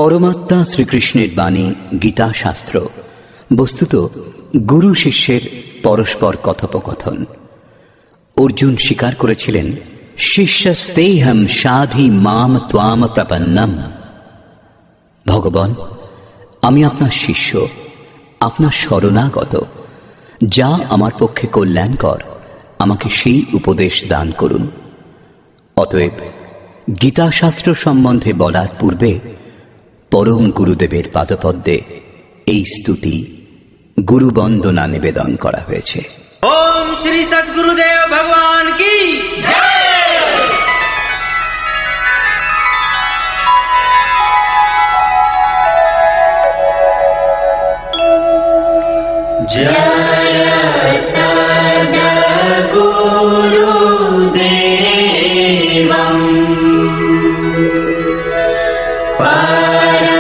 পরমাত্মা শ্রীকৃষ্ণের বাণী গীতা শাস্ত্র বস্তুত গুরু শিষ্যের পরস্পর কথোপকথন। অর্জুন স্বীকার করেছিলেন, শিষ্যস্তেহম সাধি মাম ত্বাম প্রপন্নম। ভগবান, আমি আপনার শিষ্য, আপনার শরণাগত। যা আমার পক্ষে কল্যাণকর, আমাকে সেই উপদেশ দান করুন। অতএব গীতা শাস্ত্র সম্বন্ধে বলার পূর্বে পরম গুরুদেবের পাদপদ্মে এই স্তুতি গুরু বন্দনা নিবেদন করা হয়েছে। ओम श्री सद्गुरुदेव भगवान की जय। जय सद्गुरुदेवं परमानंदं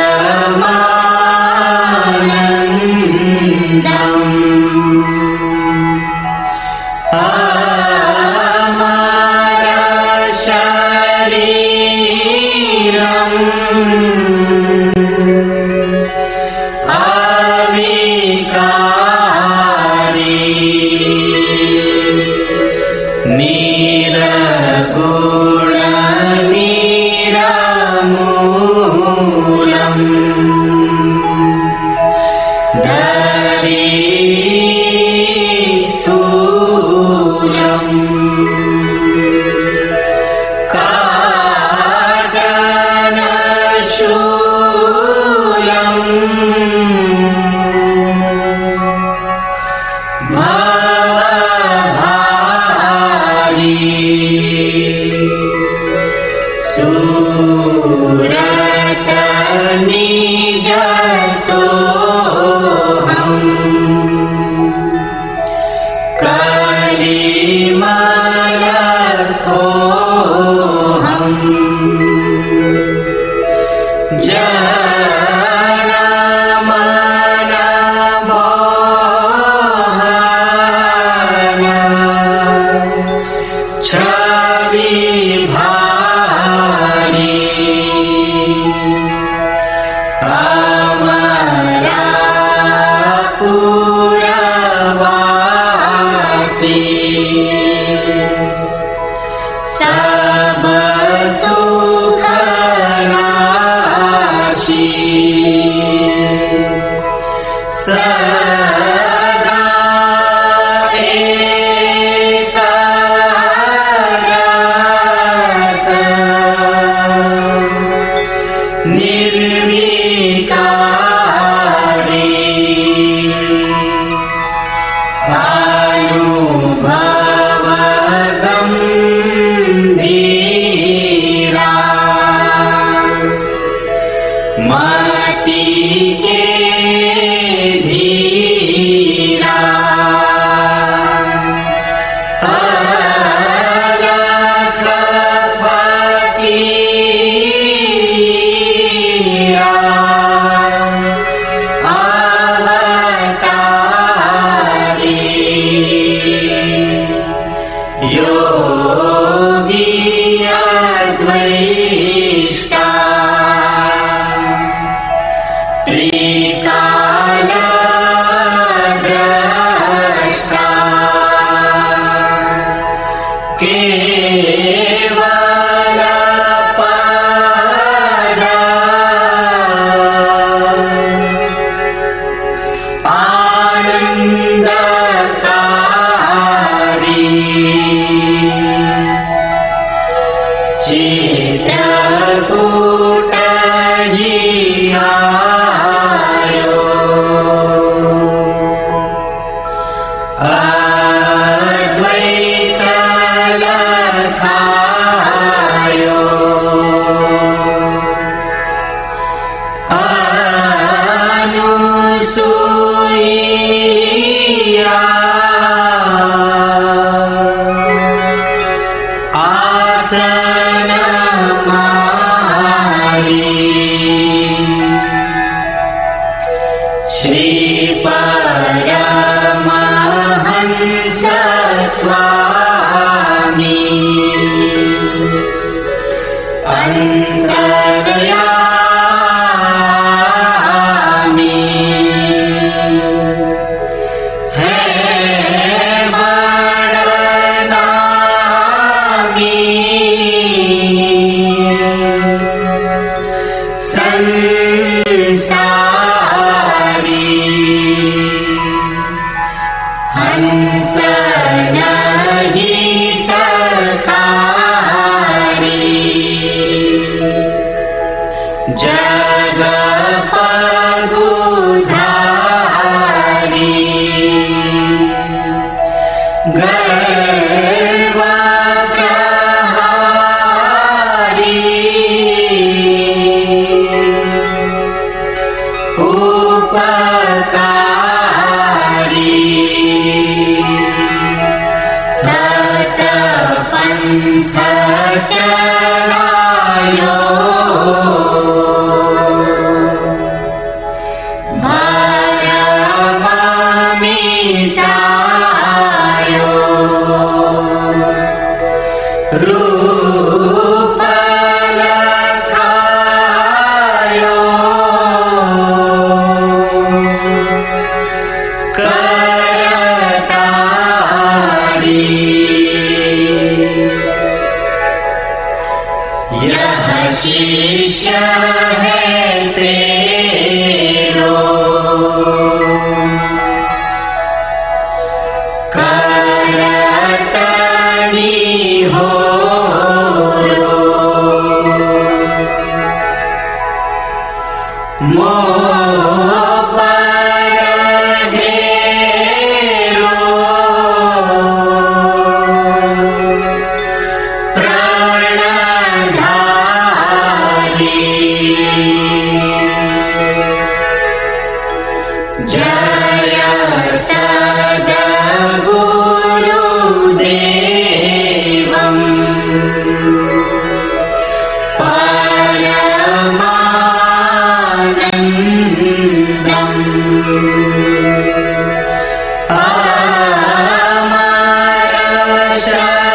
संसारी हंस नहीं तकारी जग पगुधारी गर्व प्रहारी उपकारी सतपंथ चलायो भरम मिटायो रूप लखायो करतारी यह शिष्य है तेरो करतनी हो मोह पर धेरो प्राणधारी जय सद्गुरुदेवम् परमानन्दम् अमर शरीरम्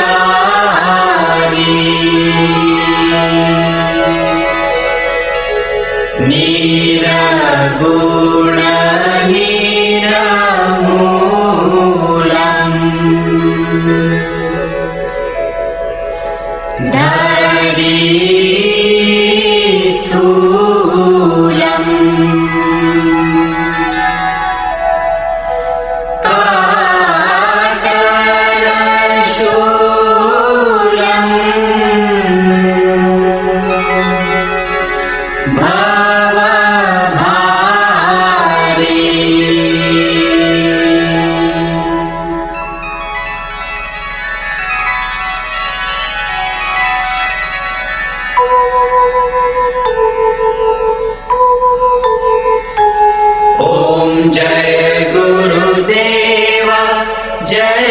अविकारी निरगुण निरमूलम् धरी स्थूलम् काटलशूलम् भवभारी ओम जय गुरुदेव जय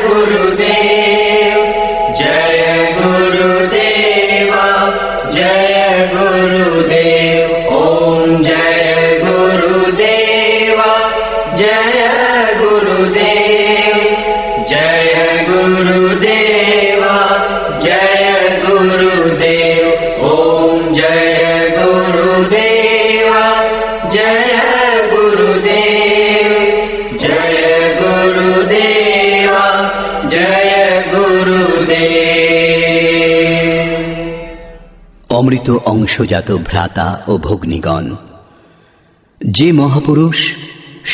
गुरुदेव जय गुरुदेव जय गुरुदेव ओम जय गुरुदेव जय गुरुदेव जय गुरुदेव जय गुरुदेव ओम जय गुरुदेव जय गुरुदेव जय गुरुदेव जय गुरुदेव। অমৃত অংশজাত ভ্রাতা ও ভগ্নীগণ, যে মহাপুরুষ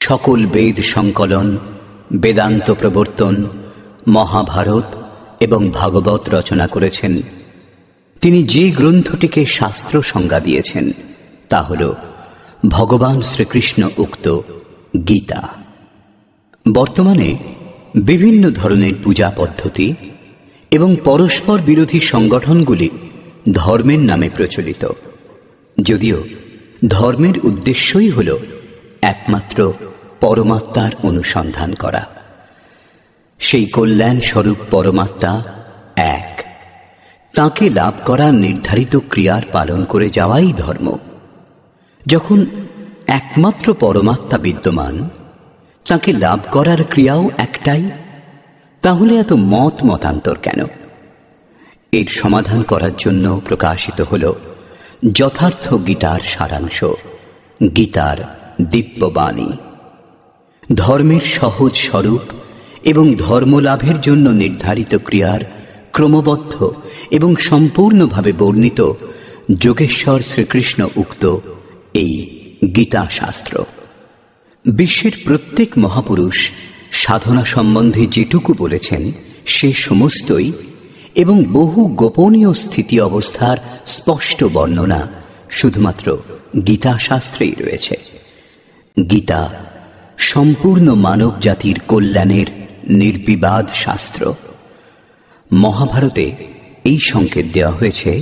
সকল বেদ সংকলন, বেদান্ত প্রবর্তন, মহাভারত এবং ভাগবত রচনা করেছেন, তিনি যে গ্রন্থটিকে শাস্ত্র সংজ্ঞা দিয়েছেন তা হল ভগবান শ্রীকৃষ্ণ উক্ত গীতা। বর্তমানে বিভিন্ন ধরনের পূজা পদ্ধতি এবং পরস্পর বিরোধী সংগঠনগুলি ধর্মের নামে প্রচলিত, যদিও ধর্মের উদ্দেশ্যই হল একমাত্র পরমাত্মার অনুসন্ধান করা। সেই কল্যাণ স্বরূপ পরমাত্মা এক, তাঁকে লাভ করার নির্ধারিত ক্রিয়ার পালন করে যাওয়াই ধর্ম। যখন একমাত্র পরমাত্মা বিদ্যমান, তাঁকে লাভ করার ক্রিয়াও একটাই, তাহলে এত মতান্তর কেন? এর সমাধান করার জন্য প্রকাশিত হল যথার্থ গীতার সারাংশ, গীতার দিব্যবাণী। ধর্মের সহজ স্বরূপ এবং ধর্মলাভের জন্য নির্ধারিত ক্রিয়ার ক্রমবদ্ধ এবং সম্পূর্ণভাবে বর্ণিত যোগেশ্বর শ্রীকৃষ্ণ উক্ত এই গীতা শাস্ত্র। বিশ্বের প্রত্যেক মহাপুরুষ সাধনা সম্বন্ধে যেটুকু বলেছেন সে সমস্তই এবং বহু গোপনীয় স্থিতি অবস্থার স্পষ্ট বর্ণনা শুধুমাত্র গীতা শাস্ত্রেই রয়েছে। গীতা সম্পূর্ণ মানব জাতির কল্যাণের নির্বিবাদ শাস্ত্র। মহাভারতে এই সংকেত দেওয়া হয়েছে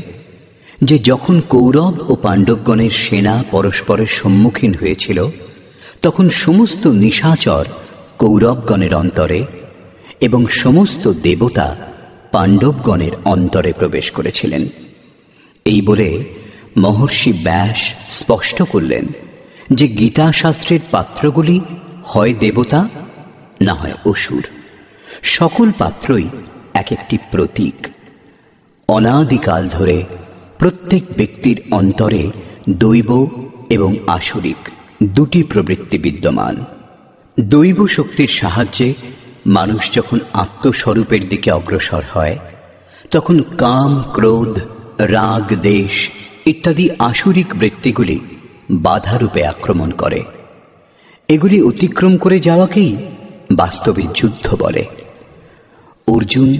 যে যখন কৌরব ও পাণ্ডবগণের সেনা পরস্পরের সম্মুখীন হয়েছিল তখন সমস্ত নিশাচর কৌরবগণের অন্তরে এবং সমস্ত দেবতা পাণ্ডবগণের অন্তরে প্রবেশ করেছিলেন। এই বলে মহর্ষি ব্যাস স্পষ্ট করলেন যে গীতা শাস্ত্রের পাত্রগুলি হয় দেবতা না হয় অসুর। সকল পাত্রই এক একটি প্রতীক। অনাদিকাল ধরে প্রত্যেক ব্যক্তির অন্তরে দৈব এবং আসুরিক দুটি প্রবৃত্তি বিদ্যমান। দৈব শক্তির সাহায্যে মানুষ যখন আত্মস্বরূপের দিকে অগ্রসর হয় তখন কাম, ক্রোধ, রাগ, দেশ ইত্যাদি আসুরিক বৃত্তিগুলি বাধারূপে আক্রমণ করে। এগুলি অতিক্রম করে যাওয়াকেই বাস্তবে যুদ্ধ বলে। অর্জুন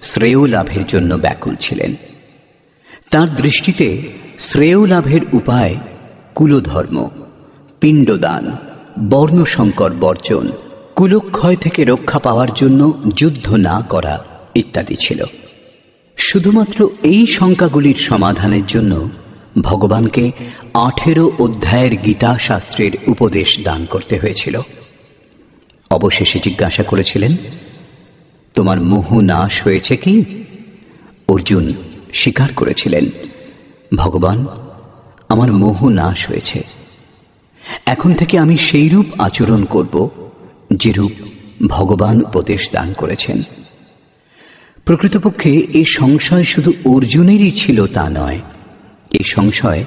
শ্রেয় লাভের জন্য ব্যাকুল ছিলেন। তার দৃষ্টিতে শ্রেয় লাভের উপায় কুলধর্ম, পিণ্ডদান, বর্ণসংকর বর্জন, কুলক্ষয় থেকে রক্ষা পাওয়ার জন্য যুদ্ধ না করা ইত্যাদি ছিল। শুধুমাত্র এই শঙ্কাগুলির সমাধানের জন্য ভগবানকে 18 অধ্যায়ের গীতা শাস্ত্রের উপদেশ দান করতে হয়েছিল। অবশেষে জিজ্ঞাসা করেছিলেন, তোমার মোহ নাশ হয়েছে কি? অর্জুন স্বীকার করেছিলেন, ভগবান, আমার মোহ নাশ হয়েছে। এখন থেকে আমি সেই রূপ আচরণ করব যেরূপ ভগবান উপদেশ দান করেছেন। প্রকৃতপক্ষে এই সংশয় শুধু অর্জুনেরই ছিল তা নয়, এই সংশয়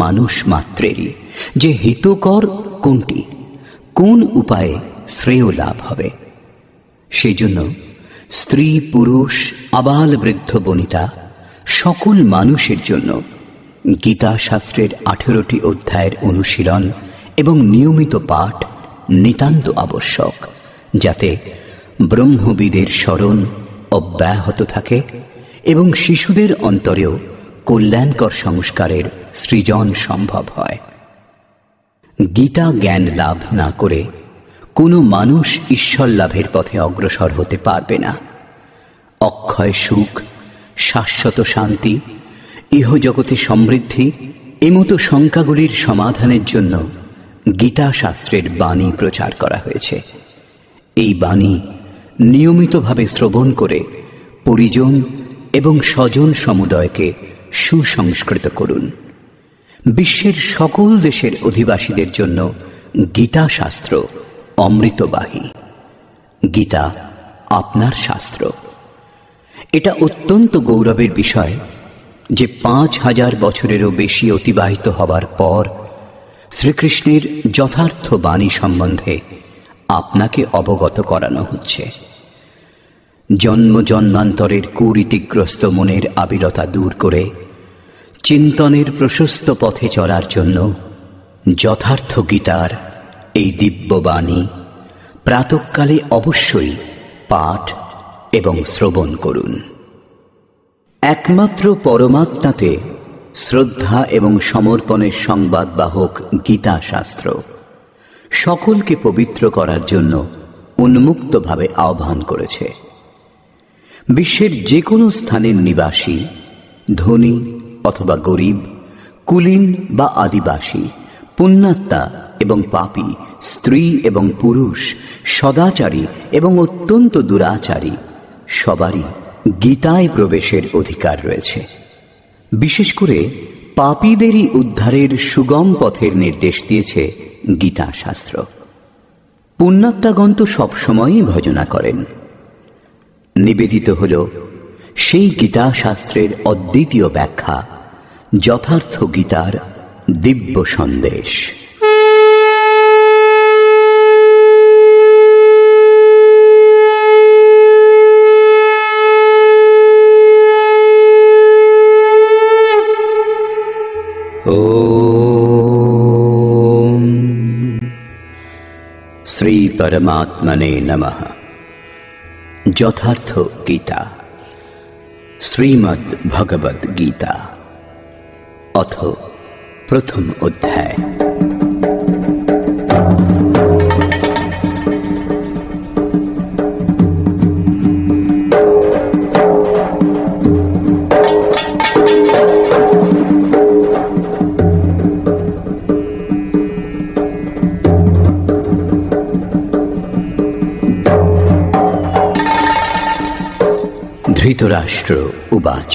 মানুষ মাত্রেরই যে হিতকর কোনটি, কোন উপায়ে শ্রেয় লাভ হবে। সেই জন্য স্ত্রী, পুরুষ, আবাল বৃদ্ধ বনিতা সকল মানুষের জন্য গীতা শাস্ত্রের 18টি অধ্যায়ের অনুশীলন এবং নিয়মিত পাঠ নিতান্ত আবশ্যক, যাতে ব্রহ্মবিদের স্মরণ অব্যাহত থাকে এবং শিশুদের অন্তরেও কল্যাণকর সংস্কারের সৃজন সম্ভব হয়। গীতা জ্ঞান লাভ না করে কোনো মানুষ ঈশ্বর লাভের পথে অগ্রসর হতে পারবে না। অক্ষয় সুখ, শাশ্বত শান্তি, ইহজগতে সমৃদ্ধি এমতো শঙ্কাগুলির সমাধানের জন্য গীতা শাস্ত্রের বাণী প্রচার করা হয়েছে। এই বাণী নিয়মিতভাবে শ্রবণ করে পরিজন এবং স্বজন সমুদয়কে সুসংস্কৃত করুন। বিশ্বের সকল দেশের অধিবাসীদের জন্য গীতা শাস্ত্র অমৃতবাহী। গীতা আপনার শাস্ত্র। এটা অত্যন্ত গৌরবের বিষয় যে 5000 বছরেরও বেশি অতিবাহিত হবার পর শ্রীকৃষ্ণের যথার্থ বাণী সম্বন্ধে আপনাকে অবগত করানো হচ্ছে। জন্ম জন্মান্তরের কুরীতিগ্রস্ত মনের আবিলতা দূর করে চিন্তনের প্রশস্ত পথে চলার জন্য যথার্থ গীতার এই দিব্যবাণী প্রাতঃকালে অবশ্যই পাঠ এবং শ্রবণ করুন। একমাত্র পরমাত্মাতে শ্রদ্ধা এবং সমর্পণের সংবাদবাহক গীতা শাস্ত্র সকলকে পবিত্র করার জন্য উন্মুক্তভাবে আহ্বান করেছে। বিশ্বের যে কোনো স্থানের নিবাসী, ধনী অথবা গরিব, কুলীন বা আদিবাসী, পুণ্যাত্মা এবং পাপী, স্ত্রী এবং পুরুষ, সদাচারী এবং অত্যন্ত দুরাচারী সবারই গীতায় প্রবেশের অধিকার রয়েছে। বিশেষ করে পাপীদেরই উদ্ধারের সুগম পথের নির্দেশ দিয়েছে গীতা শাস্ত্র। পুণ্যাত্মাগণ তো সবসময়ই ভজনা করেন। নিবেদিত হল সেই গীতা শাস্ত্রের অদ্বিতীয় ব্যাখ্যা, যথার্থ গীতার দিব্য সন্দেশ। পরমাত্মনে নমঃ। যথার্থ গীতা, শ্রীমদ্ ভগবদ্ গীতা, অথ প্রথম অধ্যায়। ধৃতরাষ্ট্র উবাচ।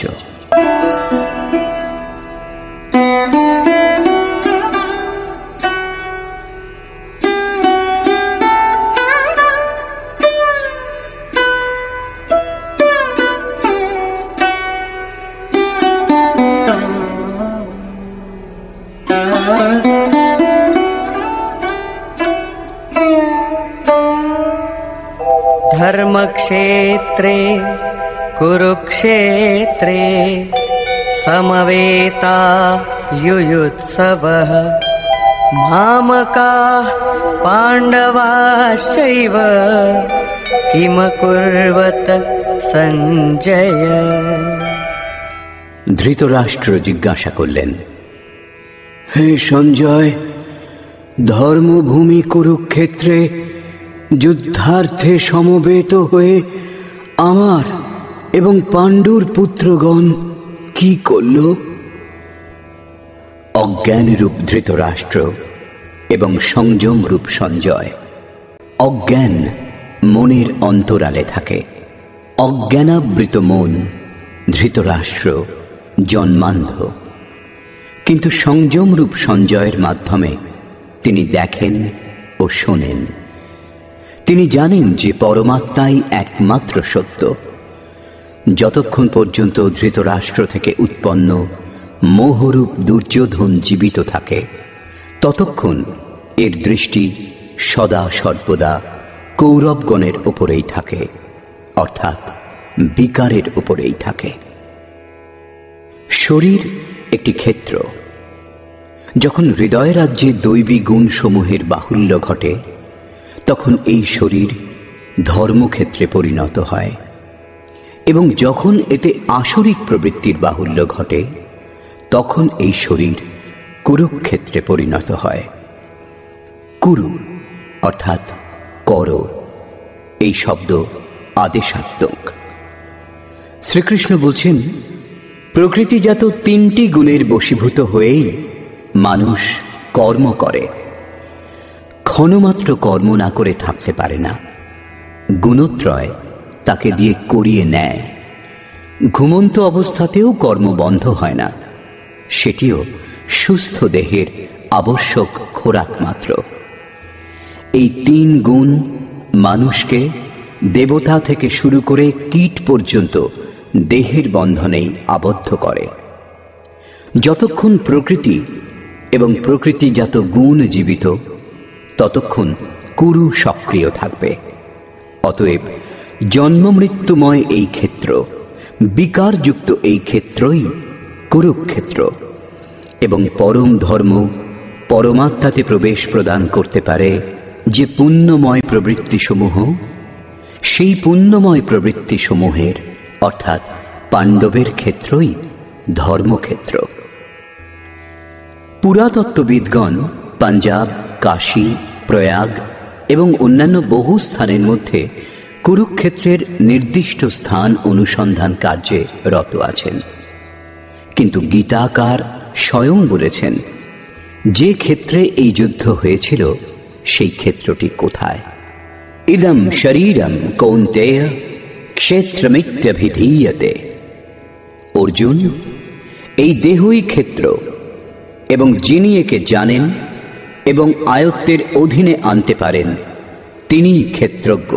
धर्मक्षेत्रे कुरुक्षेत्रे समवेता युयुत्सवः मामकाः पाण्डवाश्चैव किमकुर्वत সঞ্জয়। ধৃতরাষ্ট্র জিজ্ঞাসা করলেন, হে সঞ্জয়, ধর্মভূমি কুরুক্ষেত্রে যুদ্ধার্থে সমবেত হয়ে আমার এবং পাণ্ডুর পুত্রগণ কি করল? অজ্ঞানরূপ ধৃতরাষ্ট্র এবং সংযমরূপ সঞ্জয়। অজ্ঞান মনের অন্তরালে থাকে। অজ্ঞানাবৃত মন ধৃতরাষ্ট্র জন্মান্ধ, কিন্তু সংযমরূপ সঞ্জয়ের মাধ্যমে তিনি দেখেন ও শোনেন। তিনি জানেন যে পরমাত্মাই একমাত্র সত্য। যতক্ষণ পর্যন্ত ধৃতরাষ্ট্র থেকে উৎপন্ন মোহরূপ দুর্যোধন জীবিত থাকে, ততক্ষণ এর দৃষ্টি সদা সর্বদা কৌরবগণের উপরেই থাকে, অর্থাৎ বিকারের উপরেই থাকে। শরীর একটি ক্ষেত্র। যখন হৃদয় রাজ্যে দৈবী গুণসমূহের বাহুল্য ঘটে, তখন এই শরীর ধর্মক্ষেত্রে পরিণত হয়, এবং যখন এতে আসরিক প্রবৃত্তির বাহুল্য ঘটে, তখন এই শরীর কুরুক্ষেত্রে পরিণত হয়। কুরু অর্থাৎ কর, এই শব্দ আদেশাত্মক। শ্রীকৃষ্ণ বলছেন, প্রকৃতিজাত তিনটি গুণের বশীভূত হয়েই মানুষ কর্ম করে। ক্ষণমাত্র কর্ম না করে থাকতে পারে না। গুণত্রয় তাকে দিয়ে করিয়ে নেয়। ঘুমন্ত অবস্থাতেও কর্ম বন্ধ হয় না, সেটিও সুস্থ দেহের আবশ্যক খোরাক মাত্র। এই তিন গুণ মানুষকে দেবতা থেকে শুরু করে কীট পর্যন্ত দেহের বন্ধনেই আবদ্ধ করে। যতক্ষণ প্রকৃতি এবং প্রকৃতিজাত গুণ জীবিত, ততক্ষণ কুরু সক্রিয় থাকবে। অতএব জন্মমৃত্যুময় এই ক্ষেত্র, বিকারযুক্ত এই ক্ষেত্রই কুরুক্ষেত্র, এবং পরম ধর্ম পরমাত্মাতে প্রবেশ প্রদান করতে পারে যে পুণ্যময় প্রবৃত্তিসমূহ, সেই পুণ্যময় প্রবৃত্তিসমূহের অর্থাৎ পাণ্ডবের ক্ষেত্রই ধর্মক্ষেত্র। পুরাতত্ত্ববিদগণ পাঞ্জাব, কাশী, প্রয়াগ এবং অন্যান্য বহু স্থানের মধ্যে কুরুক্ষেত্রের নির্দিষ্ট স্থান অনুসন্ধান কার্যে রত আছেন। কিন্তু গীতাকার স্বয়ং বলেছেন, যে ক্ষেত্রে এই যুদ্ধ হয়েছিল সেই ক্ষেত্রটি কোথায়? ইদম শরীরম কৌন্তেয় ক্ষেত্রমিত্যভিধীয়তে। অর্জুন, এই দেহই ক্ষেত্র, এবং যিনি একে জানেন এবং আয়ত্তের অধীনে আনতে পারেন, তিনিই ক্ষেত্রজ্ঞ।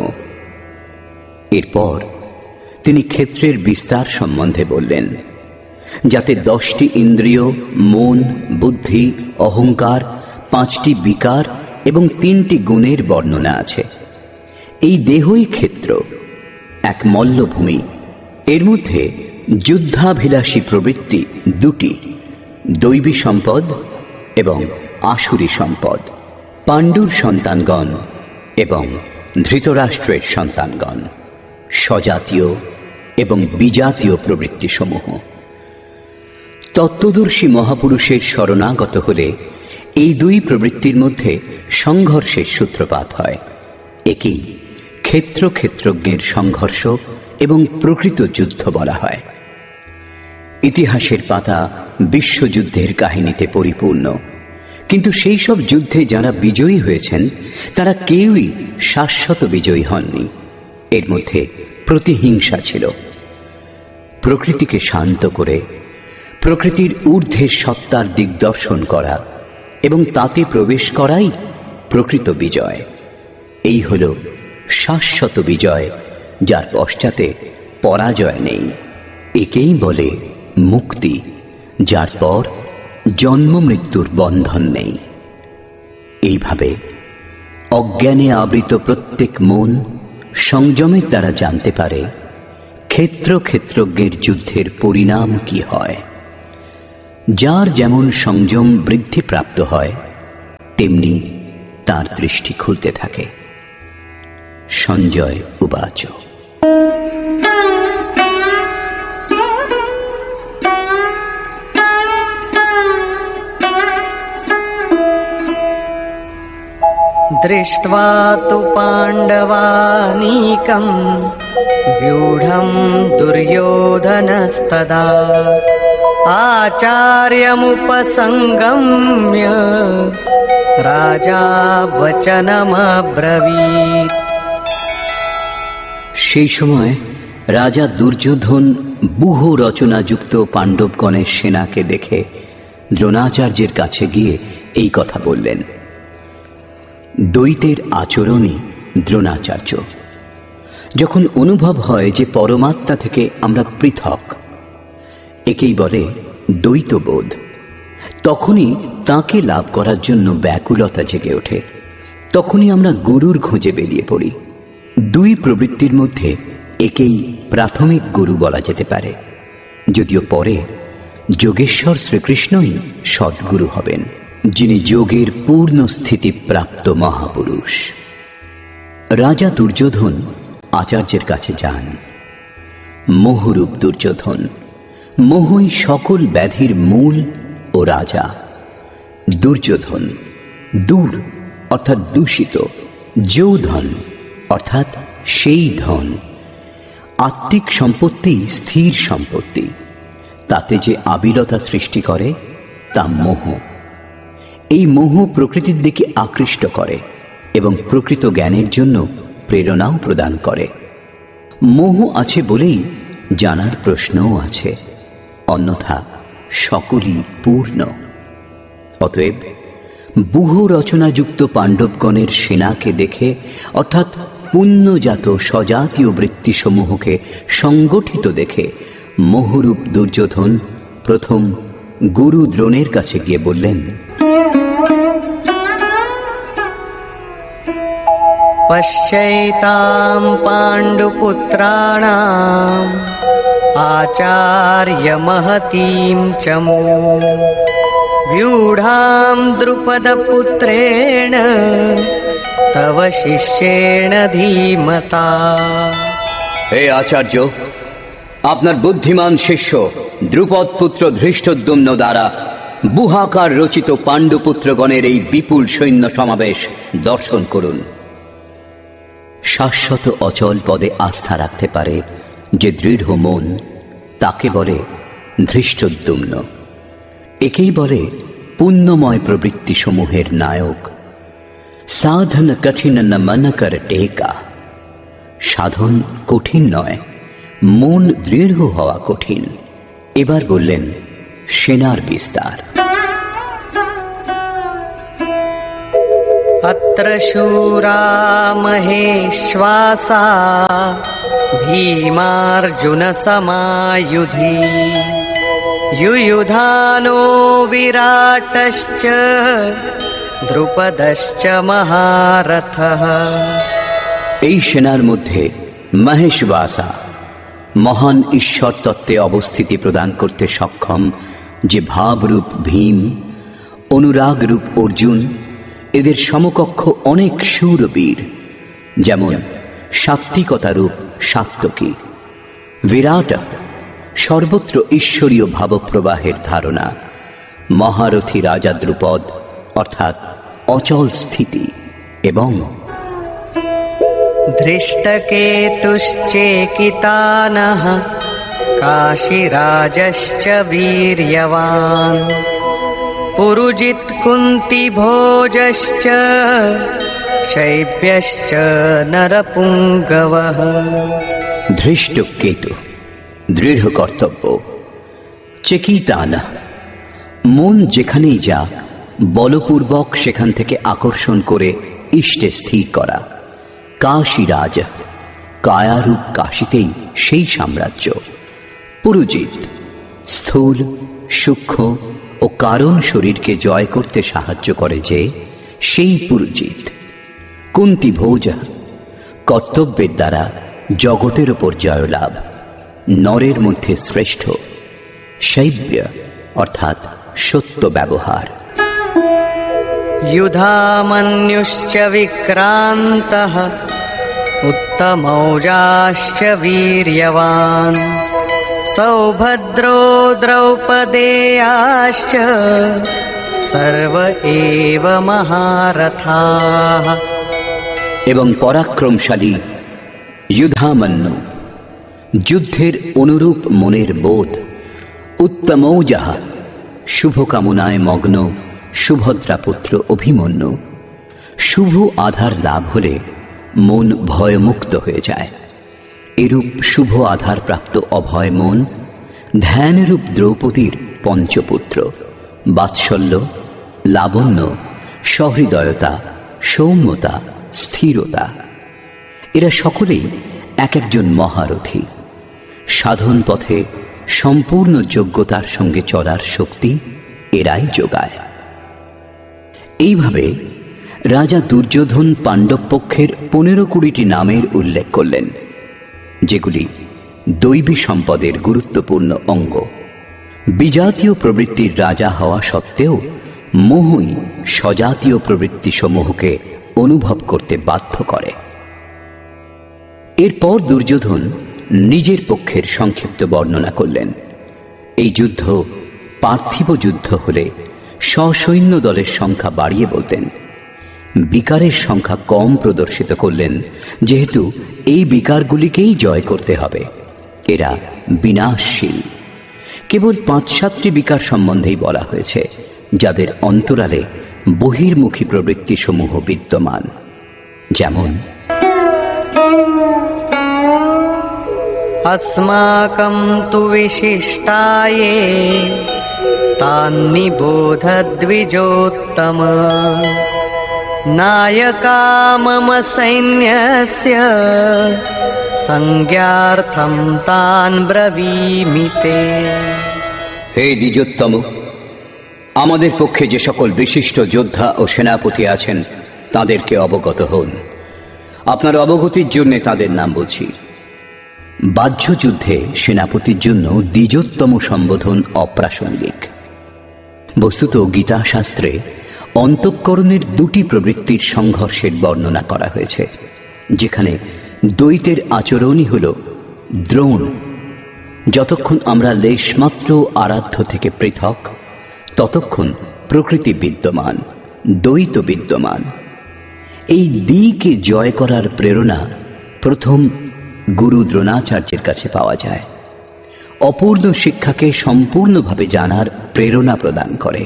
এরপর তিনি ক্ষেত্রের বিস্তার সম্বন্ধে বললেন, যাতে 10টি ইন্দ্রিয়, মন, বুদ্ধি, অহংকার, 5টি বিকার এবং 3টি গুণের বর্ণনা আছে। এই দেহই ক্ষেত্র, এক মল্লভূমি। এর মধ্যে যুদ্ধাভিলাষী প্রবৃত্তি 2টি, দৈবী সম্পদ এবং আসুরী সম্পদ। পাণ্ডুর সন্তানগণ এবং ধৃতরাষ্ট্রের সন্তানগণ, স্বজাতীয় এবং বিজাতীয় প্রবৃত্তিসমূহ। তত্ত্বদর্শী মহাপুরুষের শরণাগত হলে এই দুই প্রবৃত্তির মধ্যে সংঘর্ষের সূত্রপাত হয়। একেই ক্ষেত্রজ্ঞের সংঘর্ষ এবং প্রকৃত যুদ্ধ বলা হয়। ইতিহাসের পাতা বিশ্বযুদ্ধের কাহিনীতে পরিপূর্ণ, কিন্তু সেই সব যুদ্ধে যারা বিজয়ী হয়েছেন তারা কেউই শাশ্বত বিজয়ী হননি। এর মধ্যে প্রতিহিংসা ছিল। প্রকৃতিকে শান্ত করে প্রকৃতির ঊর্ধ্বে সত্তার দিগদর্শন করা এবং তাতে প্রবেশ করাই প্রকৃত বিজয়। এই হল শাশ্বত বিজয়, যার পশ্চাতে পরাজয় নেই। একেই বলে মুক্তি, যার পর জন্ম মৃত্যুর বন্ধন নেই। এইভাবে অজ্ঞানে আবৃত প্রত্যেক মন সংযমের দ্বারা জানতে পারে ক্ষেত্রজ্ঞের যুদ্ধের পরিণাম কি হয়। যার যেমন সংযম বৃদ্ধিপ্রাপ্ত হয় তেমনি তার দৃষ্টি খুলতে থাকে। সঞ্জয় উবাচ। दृष्ट्वा तु पाण्डवानीकम् व्यूढम् दुर्योधनस्तदा आचार्यमुपसङ्गम्य राजा वचनमब्रवीत्। সেই সময় রাজা দুর্যোধন ব্যূহ রচনাযুক্ত পাণ্ডবগণের সেনাকে দেখে দ্রোণাচার্যের কাছে গিয়ে এই কথা বললেন। দ্বৈতের আচরণই দ্রোণাচার্য। যখন অনুভব হয় যে পরমাত্মা থেকে আমরা পৃথক, একেই বলে দ্বৈতবোধ, তখনই তাকে লাভ করার জন্য ব্যাকুলতা জেগে ওঠে। তখনই আমরা গুরুর খোঁজে বেরিয়ে পড়ি। দুই প্রবৃত্তির মধ্যে একেই প্রাথমিক গুরু বলা যেতে পারে, যদিও পরে যোগেশ্বর শ্রীকৃষ্ণই সদ্গুরু হবেন, যিনি যোগের পূর্ণ স্থিতি প্রাপ্ত মহাপুরুষ। রাজা দুর্যোধন আচার্যের কাছে যান। মোহরূপ দুর্যোধন, মোহই সকল ব্যাধির মূল ও রাজা। দুর্যোধন দূর অর্থাৎ দূষিত, যৌধন অর্থাৎ সেই ধন। আত্মিক সম্পত্তি স্থির সম্পত্তি, তাতে যে আবিলতা সৃষ্টি করে তা মোহ। এই মোহ প্রকৃতির দিকে আকৃষ্ট করে এবং প্রকৃত জ্ঞানের জন্য প্রেরণাও প্রদান করে। মোহ আছে বলেই জানার প্রশ্নও আছে, অন্যথা সকলই পূর্ণ। অতএব ব্যূহ রচনাযুক্ত পাণ্ডবগণের সেনাকে দেখে, অর্থাৎ পুণ্যজাত স্বজাতীয় বৃত্তিসমূহকে সংগঠিত দেখে মোহরূপ দুর্যোধন প্রথম গুরু দ্রোণের কাছে গিয়ে বললেন, पश्यैतां पाण्डुपुत्राणाम् आचार्यमहतीं च व्यूढां द्रुपदपुत्रेण तव शिष्येण धीमता। হে আচার্য, আপনার বুদ্ধিমান শিষ্য দ্রুপদ পুত্র ধৃষ্টদ্যুম্ন দ্বারা বুহাকার রচিত পাণ্ডুপুত্রগণের এই বিপুল সৈন্য সমাবেশ দর্শন করুন। শাশ্বত অচল পদে আস্থা রাখতে পারে যে দৃঢ় মন, তাকে বলে ধৃষ্টদ্যুম্ন। একেই বলে পুণ্যময় প্রবৃত্তি সমূহের নায়ক। সাধন কঠিন ন মন কর টেকা। সাধন কঠিন নয়, মন দৃঢ় হওয়া কঠিন। এবার বললেন সেনার বিস্তার। अत्र शूरा महेश्वासा भीमार्जुनसमायुधि युयुधानो विराटश्च द्रुपदश्च महारथः। এই সেনার মধ্যে মহেশবাসা, মহান ঈশ্বর তত্ত্বে অবস্থিতি প্রদান করতে সক্ষম যে ভাবরূপ ভীম, অনুরাগরূপ অর্জুন, এদের সমকক্ষ অনেক শূরবীর যেমন সাত্ত্বিকতারূপ সাত্ত্বকী, বিরাট সর্বত্র ঈশ্বরীয় ভাবপ্রবাহের ধারণা, মহারথী রাজা দ্রুপদ অর্থাৎ অচল স্থিতি, এবং ধৃষ্টকেতুশ্চেকিতানঃ কাশীরাজশ্চ বীর্যবান পুরুজিৎ কুন্তিভোজশ্চ শৈব্যশ্চ নরপুঙ্গবঃ। ধৃষ্টকেতু দৃঢ় কর্তব্য, চেকিতানঃ মন যেখানেই যাক বলপূর্বক সেখান থেকে আকর্ষণ করে ইষ্টে স্থির করা, কাশীরাজ কায়ারূপ কাশীতেই সেই সাম্রাজ্য, পুরুজিৎ স্থূল সূক্ষ্ম ও কারণ শরীরকে জয় করতে সাহায্য করে যে সেই পুরুজিৎ, কুন্তিভোজ কর্তব্যের দ্বারা জগতের ওপর জয়লাভ, নরের মধ্যে শ্রেষ্ঠ, শৈব্য অর্থাৎ সত্য ব্যবহার। युधामन्युश्च विक्रान्तः उत्तमौजाश्च वीर्यवान् सौभद्रो द्रौपदेयाश्च सर्व एव महारथाः। এবং পরাক্রমশালী যুধামন্যু, যুদ্ধের অনুরূপ মনের বোধ, উত্তমৌজা শুভকামনায় মগ্ন সুভদ্রা পুত্র অভিমন্যু। শুভ আধার লাভ হলে মন ভয়মুক্ত হয়ে যায়। এরূপ শুভ আধার প্রাপ্ত অভয় মন ধ্যানরূপ দ্রৌপদীর পঞ্চপুত্র, বাৎসল্য, লাবণ্য, সহৃদয়তা, সৌম্যতা, স্থিরতা। এরা সকলেই এক একজন মহারথী। সাধন পথে সম্পূর্ণ যোগ্যতার সঙ্গে চলার শক্তি এরাই যোগায়। এইভাবে রাজা দুর্যোধন পাণ্ডব পক্ষের 15-20টি নামের উল্লেখ করলেন, যেগুলি দৈবী সম্পদের গুরুত্বপূর্ণ অঙ্গ। বিজাতীয় প্রবৃত্তির রাজা হওয়া সত্ত্বেও মোহই স্বজাতীয় প্রবৃত্তি সমূহকে অনুভব করতে বাধ্য করে। এরপর দুর্যোধন নিজের পক্ষের সংক্ষিপ্ত বর্ণনা করলেন। এই যুদ্ধ পার্থিব যুদ্ধ হলে সসৈন্য দলের সংখ্যা বাড়িয়ে বলতেন, বিকারের সংখ্যা কম প্রদর্শিত করলেন, যেহেতু এই বিকারগুলিকেই জয় করতে হবে। এরা বিনাশশীল। কেবল 5-7টি বিকার সম্বন্ধেই বলা হয়েছে, যাদের অন্তরালে বহির্মুখী প্রবৃত্তি সমূহ বিদ্যমান, যেমন अस्माकं तु विशिष्टाये तान्निबोध द्विजोत्तम नायका मम सैन्यस्य संज्ञार्थं तान् ब्रवीमि ते। হে দ্বিজোত্তম, আমাদের পক্ষে যে সকল বিশিষ্ট যোদ্ধা ও সেনাপতি আছেন তাদেরকে অবগত হন। আপনার অবগতির জন্য তাদের নাম বলছি। বাহ্য যুদ্ধে সেনাপতির জন্য দ্বিজোত্তম সম্বোধন অপ্রাসঙ্গিক। বস্তুত গীতা শাস্ত্রে অন্তঃকরণের 2টি প্রবৃত্তির সংঘর্ষের বর্ণনা করা হয়েছে, যেখানে দ্বৈতের আচরণই হল দ্রোণ। যতক্ষণ আমরা লেশমাত্র আরাধ্য থেকে পৃথক, ততক্ষণ প্রকৃতি বিদ্যমান, দ্বৈত বিদ্যমান। এই দ্বিকে জয় করার প্রেরণা প্রথম গুরু দ্রোণাচার্যের কাছে পাওয়া যায়। অপূর্ণ শিক্ষাকে সম্পূর্ণভাবে জানার প্রেরণা প্রদান করে।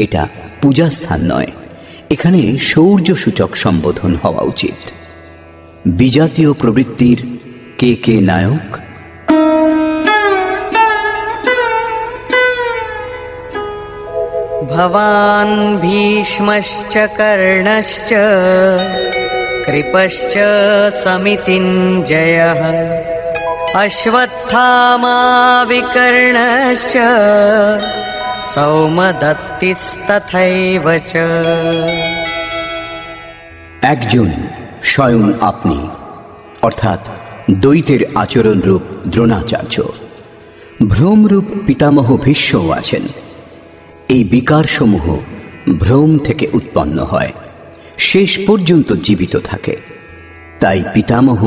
এটা পূজাস্থান নয়, এখানে শৌর্য সূচক সম্বোধন হওয়া উচিত। বিজাতীয় প্রবৃত্তির কে কে নায়ক? भवान् भीष्मश्च कर्णश्च कृपश्च समितिञ्जयः अश्वत्थामा विकर्णश्च सौमदत्तिस्तथैव च। একজন স্বয়ং আপনি, অর্থাৎ দ্বৈতের আচরণ রূপ দ্রোণাচার্য। ভ্রমরূপ পিতামহ ভীষ্মও আছেন। এই বিকার সমূহ ভ্রম থেকে উৎপন্ন হয়, শেষ পর্যন্ত জীবিত থাকে। তাই পিতামহ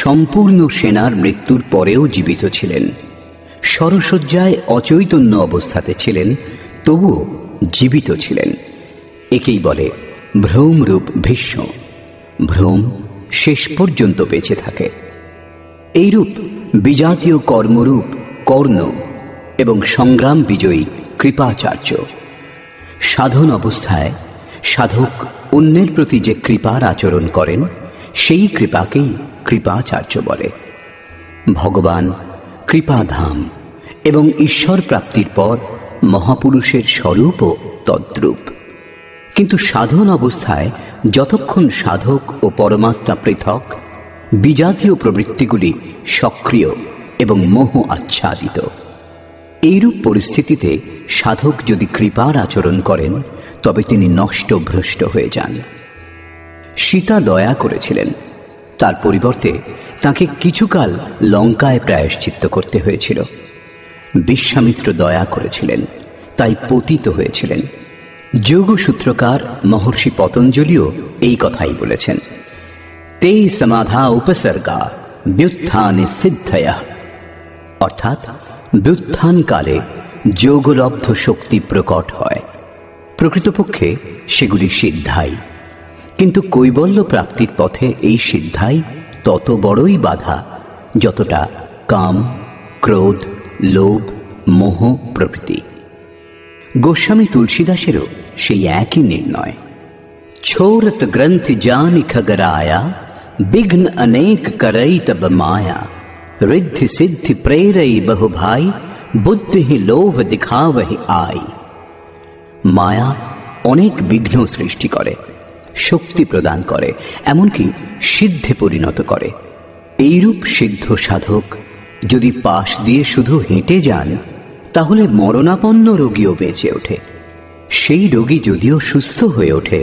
সম্পূর্ণ সেনার মৃত্যুর পরেও জীবিত ছিলেন। শরশয্যায় অচৈতন্য অবস্থাতে ছিলেন, তবুও জীবিত ছিলেন। একেই বলে ভ্রমরূপ ভীষ্ম। ভ্রম শেষ পর্যন্ত বেঁচে থাকে। এইরূপ বিজাতীয় কর্মরূপ কর্ণ এবং সংগ্রাম বিজয়ী কৃপাচার্য। সাধন অবস্থায় সাধক অন্যের প্রতি যে কৃপার আচরণ করেন, সেই কৃপাকেই কৃপাচার্য বলে। ভগবান কৃপাধাম এবং ঈশ্বর প্রাপ্তির পর মহাপুরুষের স্বরূপও তদ্রূপ। কিন্তু সাধন অবস্থায় যতক্ষণ সাধক ও পরমাত্মা পৃথক, বিজাতীয় প্রবৃত্তিগুলি সক্রিয় এবং মোহ আচ্ছাদিত। এইরূপ পরিস্থিতিতে সাধক যদি কৃপার আচরণ করেন, তবে তিনি নষ্ট ভ্রষ্ট হয়ে যান। সীতা দয়া করেছিলেন, তার পরিবর্তে তাকে কিছুকাল লঙ্কায় প্রায়শ্চিত্ত করতে হয়েছিল। বিশ্বামিত্র দয়া করেছিলেন, তাই পতিত হয়েছিলেন। যোগসূত্রকার মহর্ষি পতঞ্জলিও এই কথাই বলেছেন, তে সমাধা উপসর্গা ব্যুত্থানে সিদ্ধয়া, অর্থাৎ ব্যুত্থানকালে যোগলব্ধ শক্তি প্রকট হয়। প্রকৃতপক্ষে সেগুলি সিদ্ধাই, কিন্তু কৈবল্য প্রাপ্তির পথে এই সিদ্ধাই তত বড়ই বাধা যতটা কাম, ক্রোধ, লোভ, মোহ প্রভৃতি। গোস্বামী তুলসীদাসেরও সেই একই নির্ণয়। ছোরত গ্রন্থি জানি খগরায়া, বিঘ্ন অনেক করই তব মায়া, ঋদ্ধি সিদ্ধি প্রেরই বহু ভাই, বুদ্ধি লোভ দিখাবহি আই। মায়া অনেক বিঘ্ন সৃষ্টি করে, শক্তি প্রদান করে, এমনকি সিদ্ধে পরিণত করে। এইরূপ সিদ্ধ সাধক যদি পাশ দিয়ে শুধু হেঁটে যান, তাহলে মরণাপন্ন রোগীও বেঁচে ওঠে। সেই রোগী যদিও সুস্থ হয়ে ওঠে,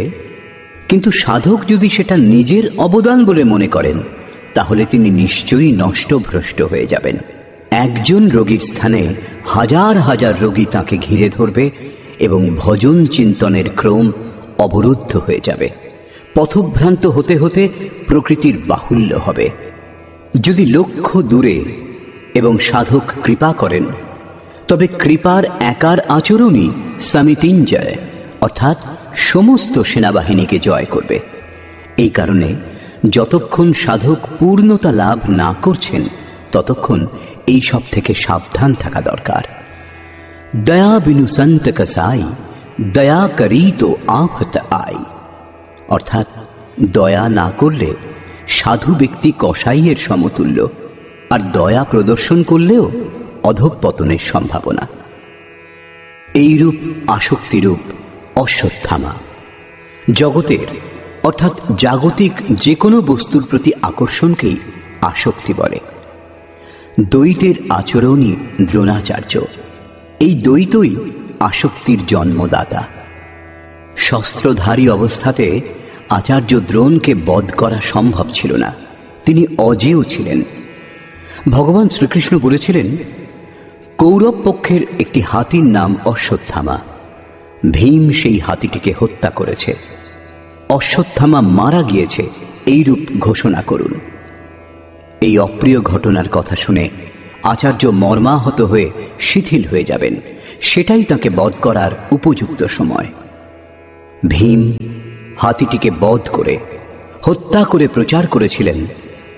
কিন্তু সাধক যদি সেটা নিজের অবদান বলে মনে করেন, তাহলে তিনি নিশ্চয়ই নষ্ট ভ্রষ্ট হয়ে যাবেন। একজন রোগীর স্থানে হাজার হাজার রোগী তাকে ঘিরে ধরবে এবং ভজন চিন্তনের ক্রম অবরুদ্ধ হয়ে যাবে। পথভ্রান্ত হতে হতে প্রকৃতির বাহুল্য হবে। যদি লক্ষ্য দূরে এবং সাধক কৃপা করেন, তবে কৃপার একার আচরণই সমিতিঞ্জয়, অর্থাৎ সমস্ত সেনাবাহিনীকে জয় করবে। এই কারণে যতক্ষণ সাধক পূর্ণতা লাভ না করছেন, ততক্ষণ এই সব থেকে সাবধান থাকা দরকার। দয়া বিনু সন্ত কসাই, দয়া করি তো আফত আই, অর্থাৎ দয়া না করলে সাধু ব্যক্তি কসাইয়ের সমতুল্য, আর দয়া প্রদর্শন করলেও অধঃপতনের সম্ভাবনা। এইরূপ আসক্তিরূপ অশ্বত্থামা জগতের অর্থাৎ জাগতিক যে কোনো বস্তুর প্রতি আকর্ষণকেই আসক্তি বলে। দ্বৈতের আচরণই দ্রোণাচার্য। এই দ্বৈতই আসক্তির জন্মদাতা। শস্ত্রধারী অবস্থাতে আচার্য দ্রোণকে বধ করা সম্ভব ছিল না, তিনি অজেয় ছিলেন। ভগবান শ্রীকৃষ্ণ বলেছিলেন, কৌরব পক্ষের একটি হাতির নাম অশ্বত্থামা। ভীম সেই হাতিটিকে হত্যা করেছে। অশ্বত্থামা মারা গিয়েছে, এইরূপ ঘোষণা করুন। এই অপ্রিয় ঘটনার কথা শুনে আচার্য মর্মাহত হয়ে শিথিল হয়ে যাবেন। সেটাই তাকে বধ করার উপযুক্ত সময়। ভীম হাতিটিকে বধ করে হত্যা করে প্রচার করেছিলেন,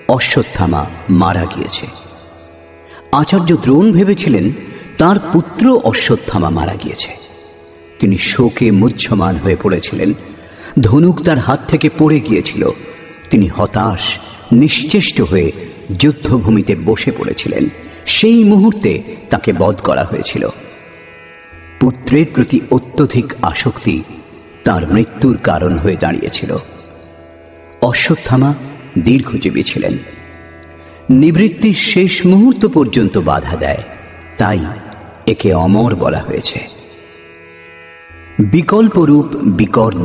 অশ্বত্থামা মারা গিয়েছে। আচার্য দ্রোণ ভেবেছিলেন তার পুত্র অশ্বত্থামা মারা গিয়েছে। তিনি শোকে মূর্ছমান হয়ে পড়েছিলেন। ধনুক তার হাত থেকে পড়ে গিয়েছিল। তিনি হতাশ, নিশ্চেষ্ট হয়ে যুদ্ধভূমিতে বসে পড়েছিলেন। সেই মুহূর্তে তাকে বধ করা হয়েছিল। পুত্রের প্রতি অত্যধিক আসক্তি তার মৃত্যুর কারণ হয়ে দাঁড়িয়েছিল। অশ্বত্থামা দীর্ঘজীবী ছিলেন। নিবৃত্তির শেষ মুহূর্ত পর্যন্ত বাধা দেয়, তাই একে অমর বলা হয়েছে। বিকল্পরূপ বিকর্ণ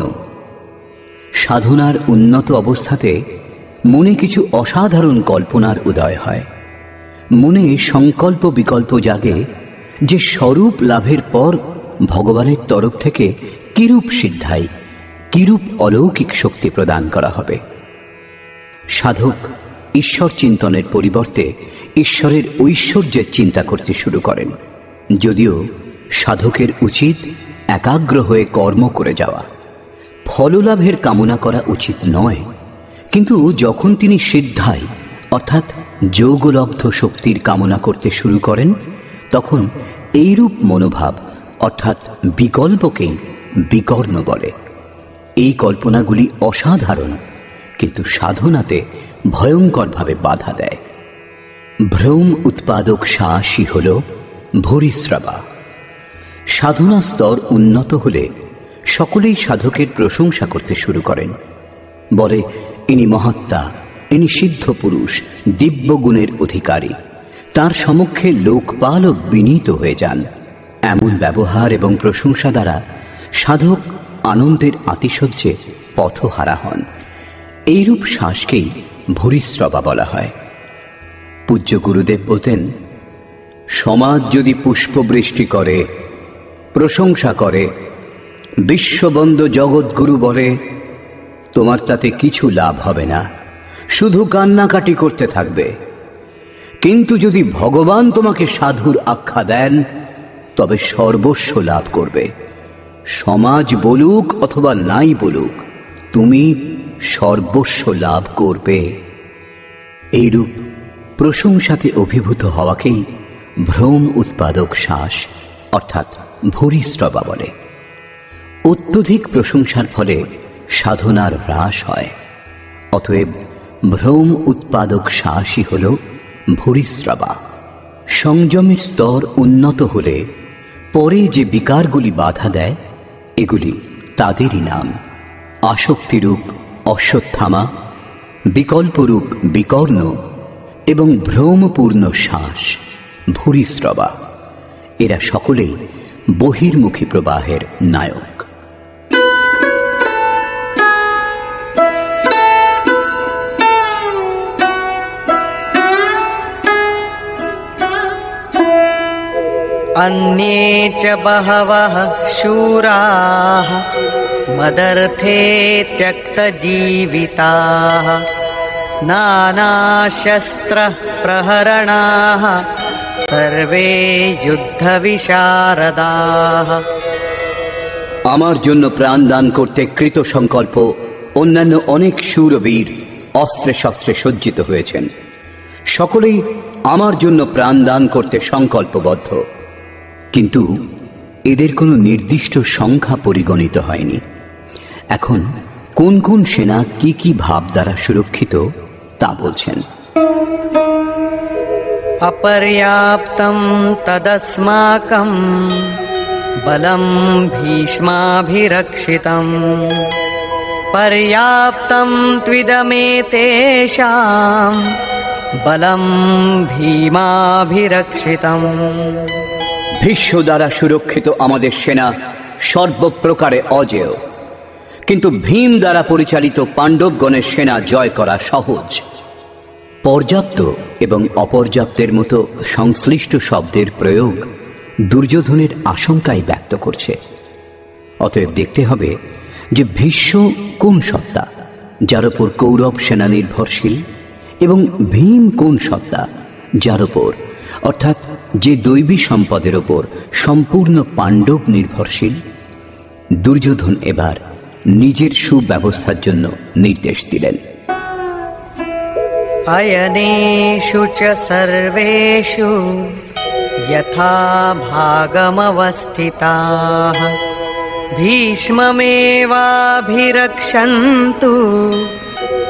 সাধনার উন্নত অবস্থাতে মনে কিছু অসাধারণ কল্পনার উদয় হয়। মনে সংকল্প বিকল্প জাগে যে স্বরূপ লাভের পর ভগবানের তরফ থেকে কিরূপ সিদ্ধাই, কিরূপ অলৌকিক শক্তি প্রদান করা হবে। সাধক ঈশ্বর চিন্তনের পরিবর্তে ঈশ্বরের ঐশ্বর্যের চিন্তা করতে শুরু করেন, যদিও সাধকের উচিত একাগ্র হয়ে কর্ম করে যাওয়া। ফললাভের কামনা করা উচিত নয়, কিন্তু যখন তিনি সিদ্ধায় অর্থাৎ যোগলব্ধ শক্তির কামনা করতে শুরু করেন, তখন এইরূপ মনোভাব অর্থাৎ বিকল্পকেই বিকর্ণ বলে। এই কল্পনাগুলি অসাধারণ, কিন্তু সাধনাতে ভয়ঙ্করভাবে বাধা দেয়। ভ্রম উৎপাদক সাহসী হল ভূরিশ্রবা। সাধনা স্তর উন্নত হলে সকলেই সাধকের প্রশংসা করতে শুরু করেন, বলে ইনি মহাত্মা, ইনি সিদ্ধ পুরুষ, দিব্য গুণের অধিকারী। তার সমক্ষে লোকপালও বিনীত হয়ে যান। এমন ব্যবহার এবং প্রশংসা দ্বারা সাধক আনন্দের আতিশয্যে পথহারা হন। এইরূপ শ্বাসকেই ভূরিশ্রবা বলা হয়। পূজ্য গুরুদেব বলতেন, সমাজ যদি পুষ্পবৃষ্টি করে, প্রশংসা করে, বিশ্ববন্দ জগৎগুরু বলে, তোমার তাতে কিছু লাভ হবে না, শুধু কান্নাকাটি করতে থাকবে। কিন্তু যদি ভগবান তোমাকে সাধুর আখ্যা দেন, তবে সর্বস্ব লাভ করবে। সমাজ বলুক অথবা নাই বলুক, তুমি সর্বস্ব লাভ করবে। এইরূপ প্রশংসাতে অভিভূত হওয়াকেই ভ্রম উৎপাদক শ্বাস অর্থাৎ ভূরিশ্রবা বলে। অত্যধিক প্রশংসার ফলে সাধনার হ্রাস হয়। অতএব ভ্রম উৎপাদক শ্বাসই হল ভূরিশ্রবা। সংযমের স্তর উন্নত হলে পরে যে বিকারগুলি বাধা দেয়, এগুলি তাদেরই নাম। আসক্তিরূপ অশ্বত্থামা, বিকল্পরূপ বিকর্ণ এবং ভ্রমপূর্ণ শ্বাস ভূরিশ্রবা। এরা সকলেই বহির্মুখী প্রবাহের নায়ক। अन्ये च बहवः शूराः मदर्थे त्यक्तजीविताः नानाशस्त्रप्रहरणाः सर्वे युद्धविशारदाः। আমার জন্য প্রাণ দান করতে কৃত সংকল্প অন্যান্য অনেক শূরবীর অস্ত্রে শস্ত্রে সজ্জিত হয়েছেন। সকলেই আমার জন্য প্রাণ দান করতে সংকল্পবদ্ধ, কিন্তু এদের কোনো নির্দিষ্ট সংখ্যা পরিগণিত হয়নি। এখন কোন কোন সেনা কি কি ভাব দ্বারা সুরক্ষিত তা বলছেন। অপর্যাপ্তম তদস্মাকম বলম ভীষ্মাভিরক্ষিতম পর্যাপ্তম ত্বিদমেতেষাম বলম ভীমাভিরক্ষিতম। ভীষ্ম দ্বারা সুরক্ষিত আমাদের সেনা সর্বপ্রকারে অজেয়, কিন্তু ভীম দ্বারা পরিচালিত পাণ্ডবগণের সেনা জয় করা সহজ। পর্যাপ্ত এবং অপর্যাপ্তের মতো সংশ্লিষ্ট শব্দের প্রয়োগ দুর্যোধনের আশঙ্কাই ব্যক্ত করছে। অতএব দেখতে হবে যে ভীষ্ম কোন সত্তা যার উপর কৌরব সেনা নির্ভরশীল, এবং ভীম কোন সত্তা যার উপর অর্থাৎ যে দৈবী সম্পদের উপর সম্পূর্ণ পাণ্ডব নির্ভরশীল। দুর্যোধন এবার নিজের সুব্যবস্থার জন্য নির্দেশ দিলেন। अयनेषु च सर्वेषु यथा भागमवस्थिताः भीष्ममेवाभिरक्षन्तु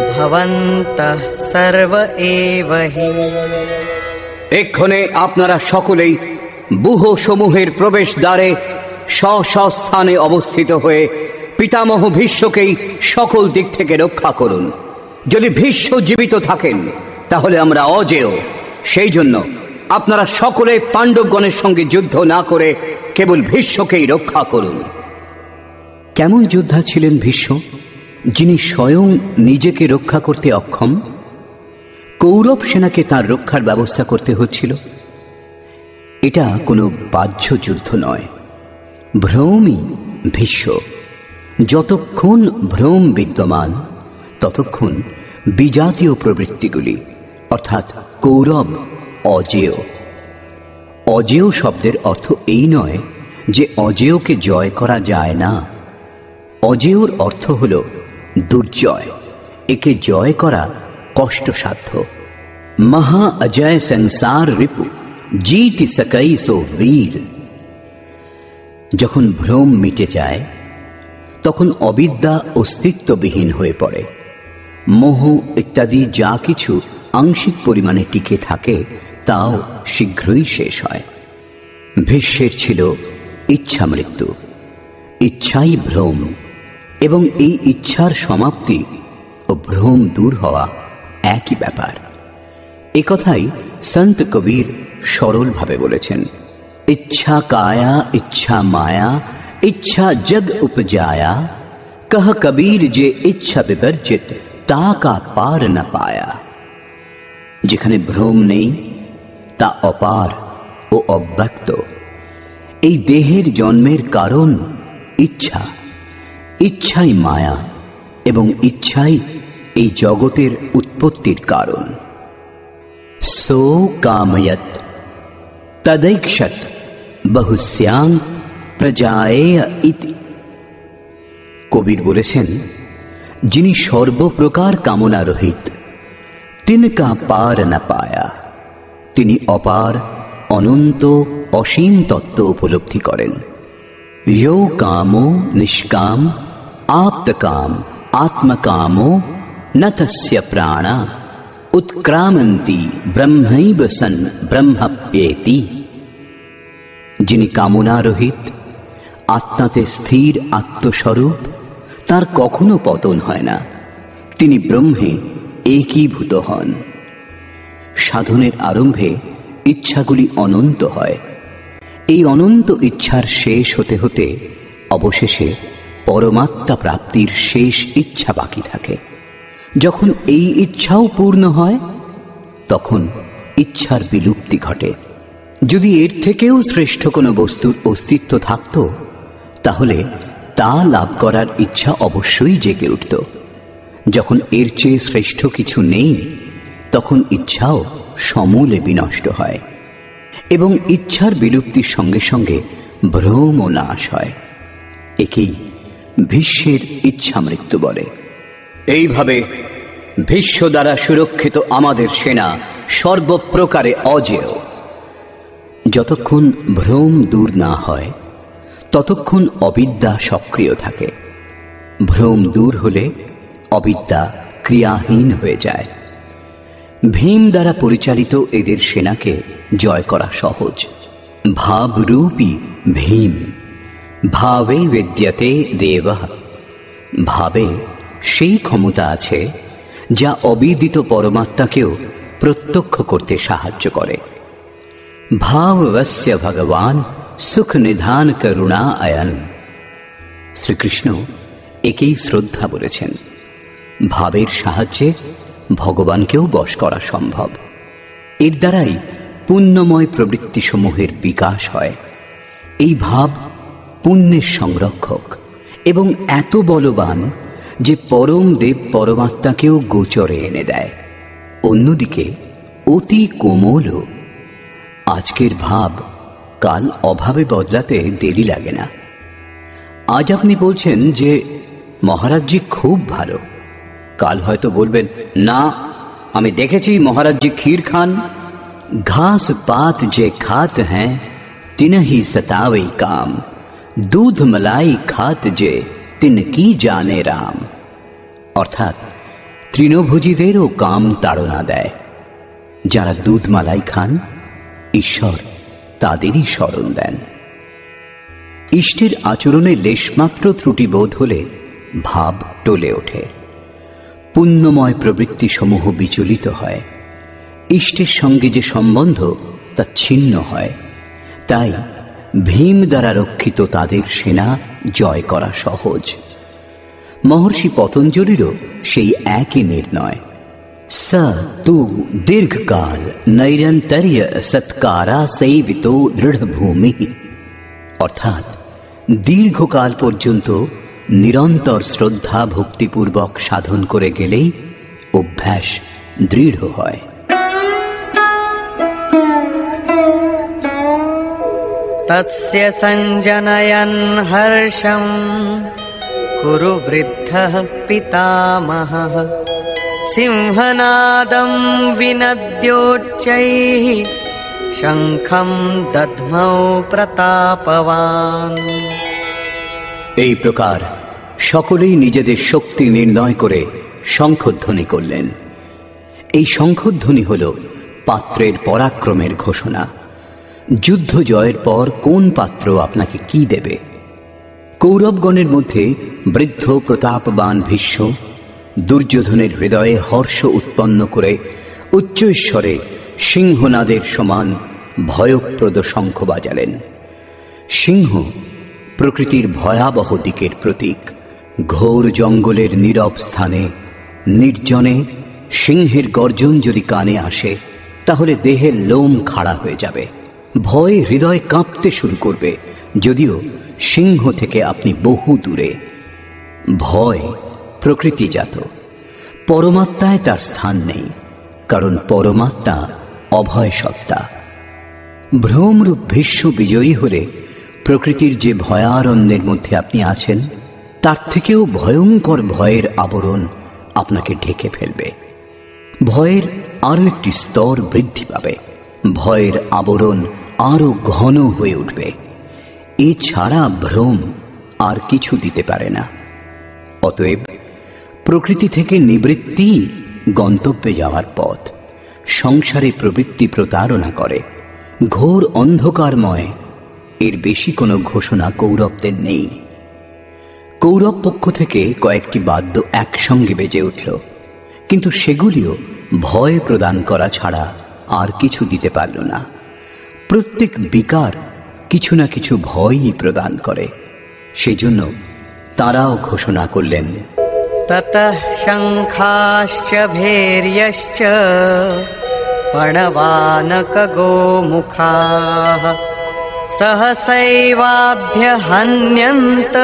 भवन्तः सर्व एव हि। এক্ষণে আপনারা সকলেই ব্যূহ সমূহের প্রবেশ দ্বারে স্ব-স্বস্থানে অবস্থিত হয়ে পিতামহ ভীষ্মকেই সকল দিক থেকে রক্ষা করুন। যদি ভীষ্ম জীবিত থাকেন তাহলে আমরা অজেয়। সেই জন্য আপনারা সকলে পাণ্ডবগণের সঙ্গে যুদ্ধ না করে কেবল ভীষ্মকেই রক্ষা করুন। কেমন যোদ্ধা ছিলেন ভীষ্ম, যিনি স্বয়ং নিজেকে রক্ষা করতে অক্ষম? কৌরব সেনাকে তার রক্ষার ব্যবস্থা করতে হচ্ছিল। এটা কোনো বাহ্য যুদ্ধ নয়, ভ্রমই ভীষ্ম। যতক্ষণ ভ্রম বিদ্যমান ততক্ষণ বিজাতীয় প্রবৃত্তিগুলি অর্থাৎ কৌরব অজেয়। অজেয় শব্দের অর্থ এই নয় যে অজেয়কে জয় করা যায় না। অজেয়র অর্থ হল দুর্জয়, একে জয় করা কষ্টসাধ্য। মহা অজয় সংসার রিপু जीत सकई सो वीर। যখন ভ্রম মিটে যায় তখন অবিদ্যা অস্তিত্ববিহীন হয়ে পড়ে। মোহ ইত্যাদি যা কিছু আংশিক পরিমাণে টিকে থাকে তাও শীঘ্রই শেষ হয়। ভীষ্মের ছিল ইচ্ছা মৃত্যু, ইচ্ছাই ভ্রম, এবং এই ইচ্ছার সমাপ্তি ও ভ্রম দূর হওয়া একই ব্যাপার। একথাই সন্ত কবীর সরলভাবে বলেছেন, ইচ্ছা কায়া ইচ্ছা মায়া ইচ্ছা জগ উপজায়া, কহ কবীর যে ইচ্ছা বিবর্জিত তা কা পার না পায়া। যেখানে ভ্রম নেই তা অপার ও অব্যক্ত। এই দেহের জন্মের কারণ ইচ্ছা, ইচ্ছাই মায়া, এবং ইচ্ছাই এই জগতের উৎপত্তির কারণ। সো কাময়ত তदैक्षत বহুস্যাং প্রজায়েয় ইতি। কবির বলেছেন, যিনি সর্বপ্রকার কামনা রহিত, তিনকা পার না পায়া, তিনি অপার অনন্ত অসীম তত্ত্ব উপলব্ধি করেন। यो कामो निष्काम आप्तकाम आत्मकामो न तस्य प्राणा उत्क्रामन्ति ब्रह्मैव सन् ब्रह्मप्येति। যিনি কামনা রহিত, আত্মাতে স্থির আত্মস্বরূপ, তার কখনো পতন হয় না, তিনি ব্রহ্মে একীভূত হন। সাধনের আরম্ভে ইচ্ছাগুলি অনন্ত হয়। এই অনন্ত ইচ্ছার শেষ হতে হতে অবশেষে পরমাত্মা প্রাপ্তির শেষ ইচ্ছা বাকি থাকে। যখন এই ইচ্ছাও পূর্ণ হয় তখন ইচ্ছার বিলুপ্তি ঘটে। যদি এর থেকেও শ্রেষ্ঠ কোনো বস্তুর অস্তিত্ব থাকত তাহলে তা লাভ করার ইচ্ছা অবশ্যই জেগে উঠত। যখন এর চেয়ে শ্রেষ্ঠ কিছু নেই তখন ইচ্ছাও সমূলে বিনষ্ট হয়, এবং ইচ্ছার বিলুপ্তির সঙ্গে সঙ্গে ভ্রম ও নাশ হয়। একেই ভীষ্মের ইচ্ছা মৃত্যু বলে। এইভাবে ভীষ্ম দ্বারা সুরক্ষিত আমাদের সেনা সর্বপ্রকারে অজেয়। যতক্ষণ ভ্রম দূর না হয় ততক্ষণ অবিদ্যা সক্রিয় থাকে। ভ্রম দূর হলে অবিদ্যা ক্রিয়াহীন হয়ে যায়। ভীম দ্বারা পরিচালিত এদের সেনাকে জয় করা সহজ। ভাবরূপী ভীম, ভাবে বিদ্যতে দেবঃ। ভাবে সেই ক্ষমতা আছে যা অবিদিত পরমাত্মাকেও প্রত্যক্ষ করতে সাহায্য করে। ভাববস্য ভগবান সুখ নিধান করুণা আয়ন। শ্রীকৃষ্ণ একেই শ্রদ্ধা বলেছেন। ভাবের সাহায্যে ভগবানকেও বশ করা সম্ভব। এর দ্বারাই পুণ্যময় প্রবৃত্তিসমূহের বিকাশ হয়। এই ভাব পুণ্যের সংরক্ষক এবং এত বলবান যে পরম দেব পরমাত্মাকেও গোচরে এনে দেয়। অন্যদিকে অতি কোমলও। আজকের ভাব কাল অভাবে বদলাতে দেরি লাগে না। আজ আপনি বলছেন যে মহারাজজি খুব ভালো, কাল হয়তো বলবেন না, আমি দেখেছি মহারাজজি ক্ষীর খান। ঘাস পাত যে খাত হ্যাঁ তিনহি সতাবে কাম, দুধ মালাই খাত যে তিন কি জানে রাম। অর্থাৎ তৃণভোজীদেরও কাম তাড়না দেয়। যারা দুধ মালাই খান ঈশ্বর তাদেরই স্মরণ দেন। ইষ্টের আচরণে লেশমাত্র ত্রুটি বোধ হলে ভাব টলে ওঠে। পুণ্যময় প্রবৃত্তি সমূহ বিচলিত হয়। ইষ্টের সঙ্গে যে সম্বন্ধ তা ছিন্ন হয়। তাই ভীম দ্বারা রক্ষিত তাদের সেনা জয় করা সহজ। মহর্ষি পতঞ্জলিরও সেই একই নির্ণয়। স তু দীর্ঘকাল নৈরন্তর্য সৎকারা সেবিত দৃঢ় ভূমি। অর্থাৎ দীর্ঘকাল পর্যন্ত নিরন্তর শ্রদ্ধা ভক্তিপূর্বক সাধন করে গেলেই অভ্যাস দৃঢ় হয়। তস্য সঞ্জনয়ন হর্ষম কুরু বৃদ্ধঃ পিতামহঃ সিংহনাদম বিনদ্যোচ্চৈঃ শঙ্খম দধ্মৌ প্রতাপবান। এই প্রকার সকলেই নিজেদের শক্তি নির্ণয় করে শঙ্খধ্বনি করলেন। এই শঙ্খধ্বনি হল পাত্রের পরাক্রমের ঘোষণা। যুদ্ধ জয়ের পর কোন পাত্র আপনাকে কি দেবে? কৌরবগণের মধ্যে বৃদ্ধ প্রতাপবান ভীষ্ম দুর্যোধনের হৃদয়ে হর্ষ উৎপন্ন করে উচ্চৈঃস্বরে সিংহনাদের সমান ভয়প্রদ শঙ্খ বাজালেন। সিংহ প্রকৃতির ভয়াবহ দিকের প্রতীক। ঘোর জঙ্গলের নীরব স্থানে নির্জনে সিংহের গর্জন যদি কানে আসে, তাহলে দেহের লোম খাড়া হয়ে যাবে, ভয়ে হৃদয় কাঁপতে শুরু করবে। যদিও সিংহ থেকে আপনি বহু দূরে। ভয় প্রকৃতিজাত, পরমাত্মায় তার স্থান নেই, কারণ পরমাত্মা অভয় সত্তা। ভ্রমরূপ ভীষ্ম বিজয়ী হলে প্রকৃতির যে ভয়ারণ্যের মধ্যে আপনি আছেন, তার থেকেও ভয়ঙ্কর ভয়ের আবরণ আপনাকে ঢেকে ফেলবে। ভয়ের আরো একটি স্তর বৃদ্ধি পাবে, ভয়ের আবরণ আরো ঘন হয়ে উঠবে। এছাড়া ভ্রম আর কিছু দিতে পারে না। অতএব প্রকৃতি থেকে নিবৃত্তি গন্তব্যে যাওয়ার পথ। সংসারে প্রবৃত্তি প্রতারণা করে, ঘোর অন্ধকারময়। এর বেশি কোনো ঘোষণা কৌরবদের নেই। কৌরব পক্ষ থেকে কয়েকটি বাদ্য একসঙ্গে বেজে উঠল, কিন্তু সেগুলিও ভয় প্রদান করা ছাড়া আর কিছু দিতে পারল না। প্রত্যেক বিকার কিছু না কিছু ভয়ই প্রদান করে। সেজন্য তারাও ঘোষণা করলেন, ততঃ শঙ্খাশ্চ ভৈর্যশ্চ পণবানক গোমুখাঃ সহসৈবাভ্যহন্যন্ত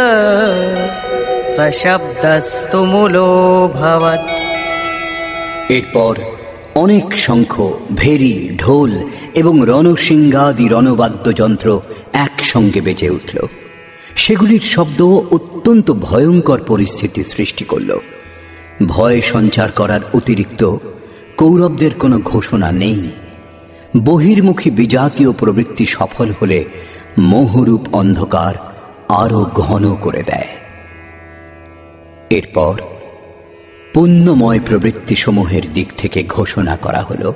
সশব্দস্তু মূলোऽভবৎ। এরপর অনেক শঙ্খ, ভেরি, ঢোল এবং রণসিংহাদি রণবাদ্যযন্ত্র একসঙ্গে বেজে উঠল। সেগুলির শব্দ অত্যন্ত ভয়ঙ্কর পরিস্থিতি সৃষ্টি করল। ভয় সঞ্চার করার অতিরিক্ত কৌরবদের কোনো ঘোষণা নেই। বহির্মুখী বিজাতীয় প্রবৃত্তি সফল হলে মোহরূপ অন্ধকার আরো ঘন করে দেয়। এরপর পুণ্যময় প্রবৃত্তি সমূহের দিক থেকে ঘোষণা করা হল,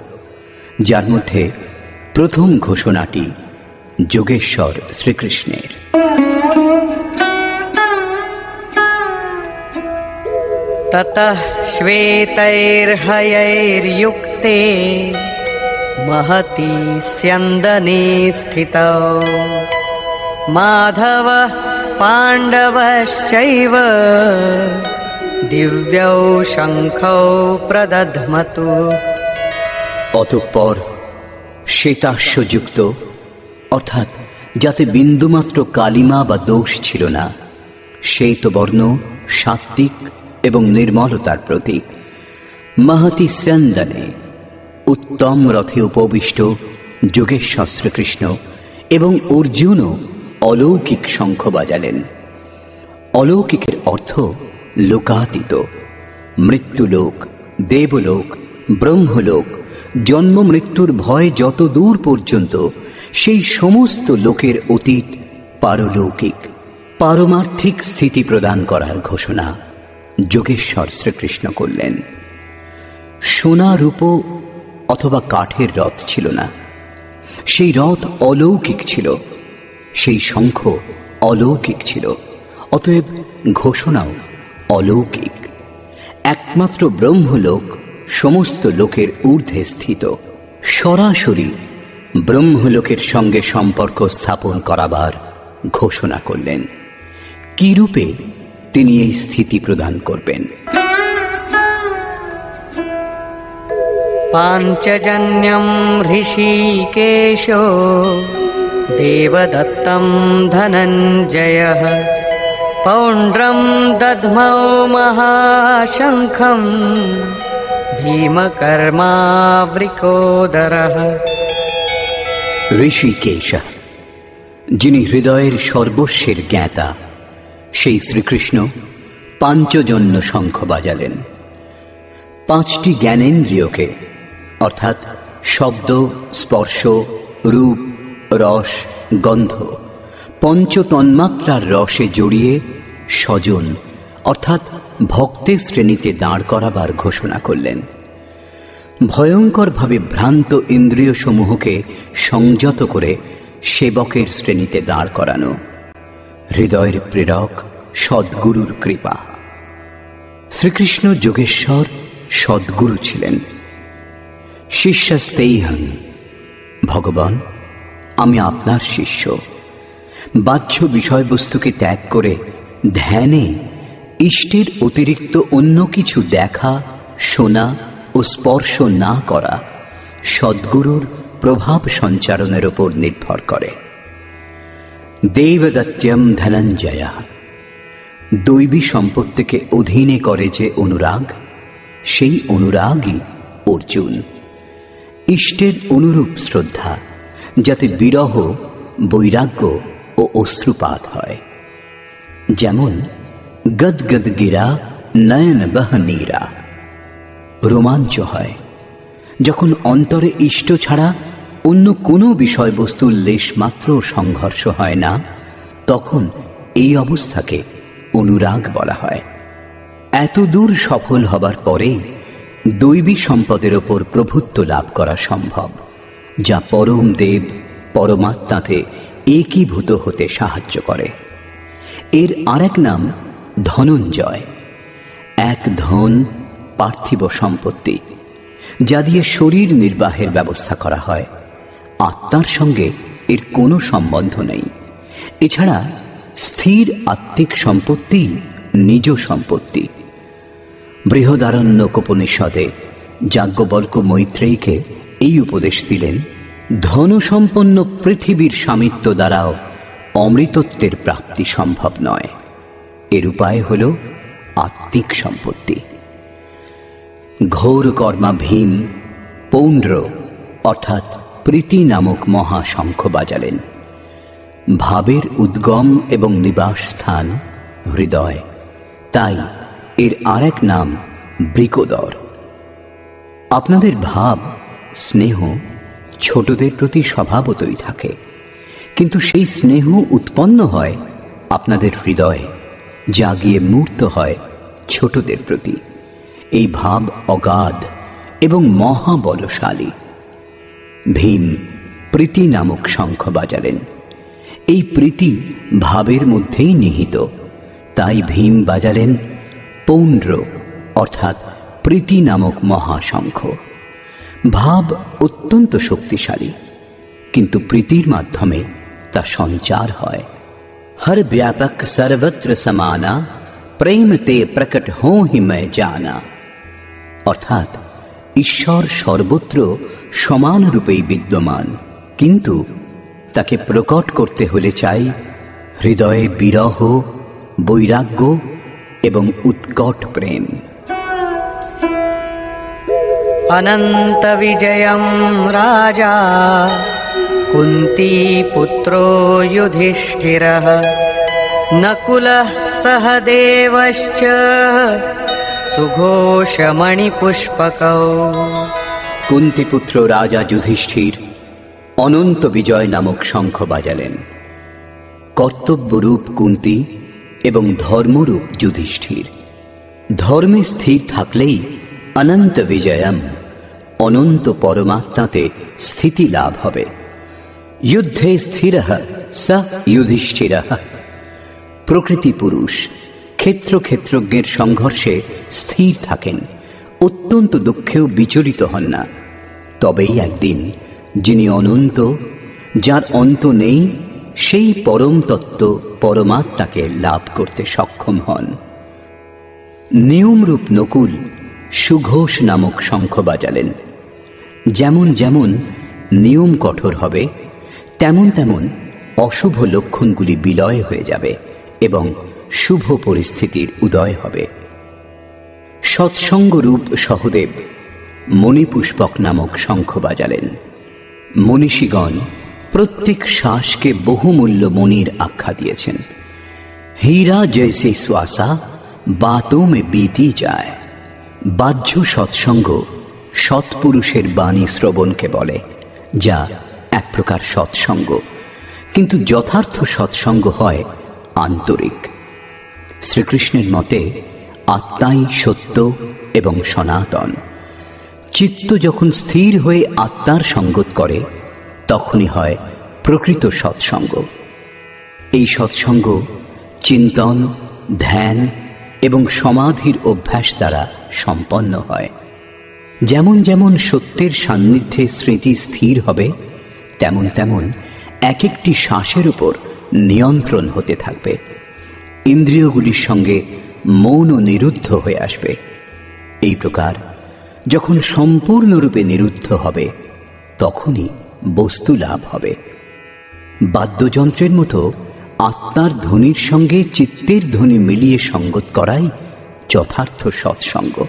যার মধ্যে প্রথম ঘোষণাটি যোগেশ্বর শ্রীকৃষ্ণের। ততঃ শ্বেতৈর্হয়ৈর্যুক্তে महति स्यन्दने स्थितौ माधवः पाण्डवश्चैव दिव्यौ शङ्खौ प्रदध्मतु। অতঃপর শ্বেতাশ্বযুক্ত, অর্থাৎ যাতে বিন্দুমাত্র কালিমা বা দোষ ছিল না, শ্বেতবর্ণ সাত্ত্বিক এবং নির্মলতার প্রতীক মহতি স্যন্দনে উত্তম রথে উপবিষ্ট যোগেশ্বর শ্রীকৃষ্ণ এবং অর্জুনও অলৌকিক শঙ্খ বাজালেন। অলৌকিকের অর্থ লোকাতীত। মৃত্যুলোক, দেবলোক, ব্রহ্মলোক, জন্ম মৃত্যুর ভয় যত দূর পর্যন্ত, সেই সমস্ত লোকের অতীত পারলৌকিক, পারমার্থিক স্থিতি প্রদান করার ঘোষণা যোগেশ্বর শ্রীকৃষ্ণ করলেন। সোনা রূপ অথবা কাঠের রথ ছিল না, সেই রথ অলৌকিক ছিল, সেই শঙ্খ অলৌকিক ছিল। অতএব ঘোষণাও অলৌকিক। একমাত্র ব্রহ্মলোক সমস্ত লোকের ঊর্ধ্বে স্থিত। সরাসরি ব্রহ্মলোকের সঙ্গে সম্পর্ক স্থাপন করাবার ঘোষণা করলেন। কি রূপে তিনি এই স্থিতি প্রদান করবেন? পাঞ্চজন্যম ঋষিকেশো দেবদত্তম ধনঞ্জয়ঃ পৌণ্ড্রম দধ্মৌ মহাশঙ্খম ভীমকর্মাবৃকোদরः। ঋষিকেশ, যিনি হৃদয়ের সর্বস্বের জ্ঞাতা, সেই শ্রীকৃষ্ণ পাঞ্চজন্য শঙ্খ বাজালেন। 5টি জ্ঞানেন্দ্রিয়কে অর্থাৎ শব্দ, স্পর্শ, রূপ, রস, গন্ধ, পঞ্চতন্মাত্রার রসে জড়িয়ে স্বজন অর্থাৎ ভক্তের শ্রেণীতে দাঁড় করাবার ঘোষণা করলেন। ভয়ঙ্করভাবে ভ্রান্ত ইন্দ্রিয় সমূহকে সংযত করে সেবকের শ্রেণীতে দাঁড় করানো হৃদয়ের প্রেরক সদ্গুরুর কৃপা। শ্রীকৃষ্ণ যোগেশ্বর সদ্গুরু ছিলেন। শিষ্যস্তেহং, ভগবান আমি আপনার শিষ্য। বাহ্য বিষয়বস্তুকে ত্যাগ করে ধ্যানে ইষ্টের অতিরিক্ত অন্য কিছু দেখা, শোনা ও স্পর্শ না করা সদ্গুরুর প্রভাব সঞ্চারণের উপর নির্ভর করে। দেবদত্যম ধনঞ্জয়া, দৈবী সম্পত্তিকে অধীনে করে যে অনুরাগ, সেই অনুরাগই অর্জুন। ইষ্টের অনুরূপ শ্রদ্ধা, যাতে বিরহ, বৈরাগ্য ও অশ্রুপাত হয়। যেমন গদগদ গিরা নয়ন বহ নীরা, রোমাঞ্চ হয় যখন অন্তরে ইষ্ট ছাড়া অন্য কোনো বিষয়বস্তুর লেশমাত্র সংঘর্ষ হয় না, তখন এই অবস্থাকে অনুরাগ বলা হয়। এত দূর সফল হবার পরেই দৈবী সম্পদের ওপর প্রভুত্ব লাভ করা সম্ভব, যা পরম দেব পরমাত্মাতে একীভূত হতে সাহায্য করে। এর আরেক নাম ধনঞ্জয়। এক ধন পার্থিব সম্পত্তি, যা দিয়ে শরীর নির্বাহের ব্যবস্থা করা হয়। আত্মার সঙ্গে এর কোনো সম্বন্ধ নেই। এছাড়া স্থির আত্মিক সম্পত্তি নিজ সম্পত্তি। বৃহদারণ্যকোপনিষদে যাজ্ঞবল্ক্য মৈত্রেয়ীকে এই উপদেশ দিলেন, ধনসম্পন্ন পৃথিবীর স্বামিত্ব দ্বারাও অমৃতত্বের প্রাপ্তি সম্ভব নয়। এর উপায় হল আত্মিক সম্পত্তি। ঘোর কর্মা ভীম পৌণ্ড্র অর্থাৎ প্রীতি নামক মহাশঙ্খ বাজালেন। ভাবের উদ্গম এবং নিবাস স্থান হৃদয়, তাই এর আরেক নাম বৃকোদর। আপনাদের ভাব, স্নেহ ছোটদের প্রতি স্বভাবতই থাকে, কিন্তু সেই স্নেহ উৎপন্ন হয় আপনাদের হৃদয়ে, যা গিয়ে মূর্ত হয় ছোটদের প্রতি। এই ভাব অগাধ এবং মহাবলশালী। ভীম প্রীতি নামক শঙ্খ বাজালেন। এই প্রীতি ভাবের মধ্যেই নিহিত, তাই ভীম বাজালেন পৌণ্ড্র অর্থাৎ প্রীতি নামক মহাশঙ্খ। ভাব অত্যন্ত শক্তিশালী, কিন্তু প্রীতির মাধ্যমে তা সঞ্চার হয়। हर व्यापक सर्वत्र समाना प्रेम ते प्रकट हो ही मैं जाना। অর্থাৎ ঈশ্বর সর্বত্র সমান রূপেই বিদ্যমান, কিন্তু তাকে প্রকট করতে হলে চাই হৃদয়ে বিরহ, বৈরাগ্য এবং উৎকট প্রেম। অনন্ত বিজয়ম রাজা কুন্তী পুত্রো যুধিষ্ঠিরঃ নকুলঃ সহদেবশ্চ সুঘোষমণিপুষ্পকৌ। কুন্তিপুত্র রাজা যুধিষ্ঠির অনন্ত বিজয় নামক শঙ্খ বাজালেন। কর্তব্যরূপ কুন্তি এবং ধর্মরূপ যুধিষ্ঠির। ধর্মে স্থির থাকলেই অনন্ত বিজয়ম, অনন্ত পরমাত্মাতে স্থিতি লাভ হবে। যুদ্ধে স্থিরঃ স যুধিষ্ঠিরঃ। প্রকৃতি পুরুষ ক্ষেত্র ক্ষেত্রজ্ঞের সংঘর্ষে স্থির থাকেন, অত্যন্ত দুঃখেও বিচলিত হন না। তবেই একদিন যিনি অনন্ত, যার অন্ত নেই, সেই পরম তত্ত্ব পরমাত্মাকে লাভ করতে সক্ষম হন। নিয়মরূপ নকুল সুঘোষ নামক শঙ্খ বাজালেন। যেমন যেমন নিয়ম কঠোর হবে, তেমন তেমন অশুভ লক্ষণগুলি বিলয় হয়ে যাবে এবং শুভ পরিস্থিতির উদয় হবে। সৎসঙ্গরূপ সহদেব মণিপুষ্পক নামক শঙ্খ বাজালেন। মনীষীগণ প্রত্যেক শ্বাসকে বহুমূল্য মণির আখ্যা দিয়েছেন। হীরা জৈসে শ্বাসা বাতোं में बीती যায়। বাহ্য সৎসঙ্গ সৎপুরুষের বাণী শ্রবণকে বলে, যা এক প্রকার সৎসঙ্গ, কিন্তু যথার্থ সৎসঙ্গ হয় আন্তরিক। শ্রীকৃষ্ণের মতে আত্মাই সত্য এবং সনাতন। চিত্ত যখন স্থির হয়ে আত্মার সঙ্গত করে তখনই হয় প্রকৃত সৎসঙ্গ। এই সৎসঙ্গ চিন্তন, ধ্যান এবং সমাধির অভ্যাস দ্বারা সম্পন্ন হয়। যেমন যেমন সত্যের সান্নিধ্যে স্মৃতি স্থির হবে, তেমন তেমন এক একটি শ্বাসের উপর নিয়ন্ত্রণ হতে থাকবে। ইন্দ্রিয়গুলির সঙ্গে মনও নিরুদ্ধ হয়ে আসবে। এই প্রকার যখন সম্পূর্ণরূপে নিরুদ্ধ হবে তখনই বস্তু লাভ হবে। বাদ্যযন্ত্রের মতো আত্মার ধ্বনির সঙ্গে চিত্তের ধ্বনি মিলিয়ে সঙ্গত করাই যথার্থ সৎসঙ্গ।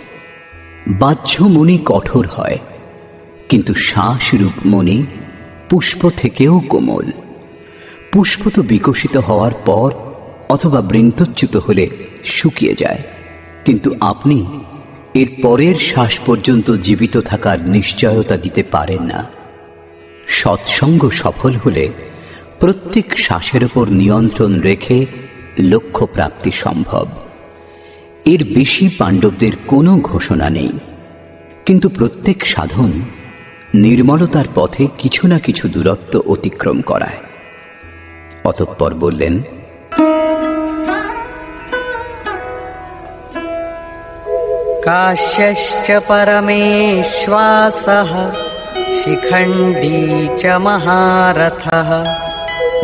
বাহ্য মণি কঠোর হয়, কিন্তু শ্বাসরূপ মণি পুষ্প থেকেও কোমল। পুষ্প তো বিকশিত হওয়ার পর অথবা বৃন্তচ্যুত হলে শুকিয়ে যায়, কিন্তু আপনি এর পরের শ্বাস পর্যন্ত জীবিত থাকার নিশ্চয়তা দিতে পারেন না। সৎসঙ্গ সফল হলে প্রত্যেক শ্বাসের উপর নিয়ন্ত্রণ রেখে লক্ষ্য প্রাপ্তি সম্ভব। এর বেশি পাণ্ডবদের কোনো ঘোষণা নেই, কিন্তু প্রত্যেক সাধন নির্মলতার পথে কিছু না কিছু দূরত্ব অতিক্রম করায়। অতঃপর বললেন, काश्यश्च परमेश्वासः शिखण्डी च महारथः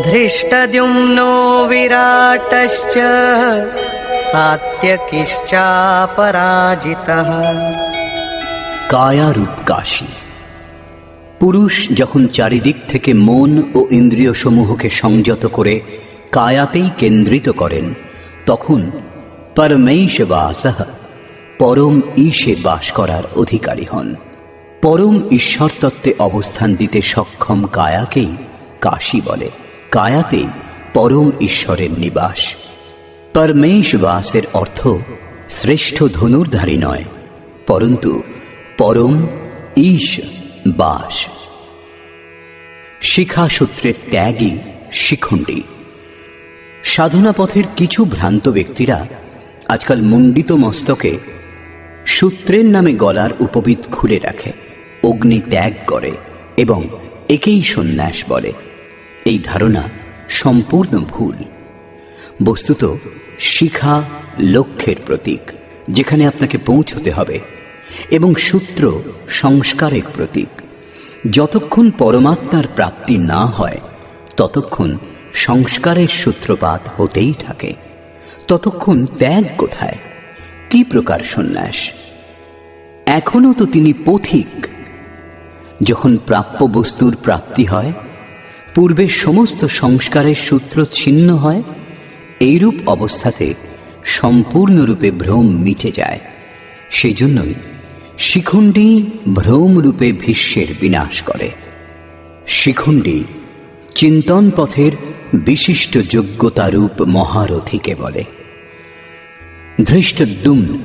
धृष्टद्युम्नो विराटश्च सात्यकिश्चापराजितः। কায়ারূপ কাশী। পুরুষ যখন চারিদিক থেকে মন ও ইন্দ্রিয় সমূহকে সংযত করে কায়াতেই কেন্দ্রিত করেন, তখন পরমেশ্ববাসঃ পরম ঈশে বাস করার অধিকারী হন। পরম ঈশ্বর তত্ত্বে অবস্থান দিতে সক্ষম কায়াকেই কাশী বলে। কায়াতেই পরম ঈশ্বরের নিবাস। পরমেশ্ববাসের অর্থ শ্রেষ্ঠ ধনুর্ধারী নয়, পরন্তু পরম ঈশ বাস। শিখাসূত্রের ত্যাগই শিখণ্ডী। সাধনা পথের কিছু ভ্রান্ত ব্যক্তিরা আজকাল মুন্ডিত মস্তকে সূত্রের নামে গলার উপবিদ খুলে রাখে, অগ্নি ত্যাগ করে এবং একেই সন্ন্যাস বলে। এই ধারণা সম্পূর্ণ ভুল। বস্তুত শিখা লক্ষ্যের প্রতীক, যেখানে আপনাকে পৌঁছতে হবে, এবং সূত্র সংস্কারের প্রতীক। যতক্ষণ পরমাত্মার প্রাপ্তি না হয় ততক্ষণ সংস্কারের সূত্রপাত হতেই থাকে। ততক্ষণ ত্যাগ কোথায়? কি প্রকার সন্ন্যাস? এখনো তো তিনি পথিক। যখন প্রাপ্য বস্তুর প্রাপ্তি হয়, পূর্বের সমস্ত সংস্কারের সূত্র ছিন্ন হয়, এইরূপ অবস্থাতে সম্পূর্ণরূপে ভ্রম মিটে যায়। সেজন্যই শিখণ্ডী ভ্রমরূপে ভীষ্মের বিনাশ করে। শিখণ্ডী চিন্তন পথের বিশিষ্ট যোগ্যতারূপ মহারথীকে বলে। ধৃষ্টদ্যুম্ন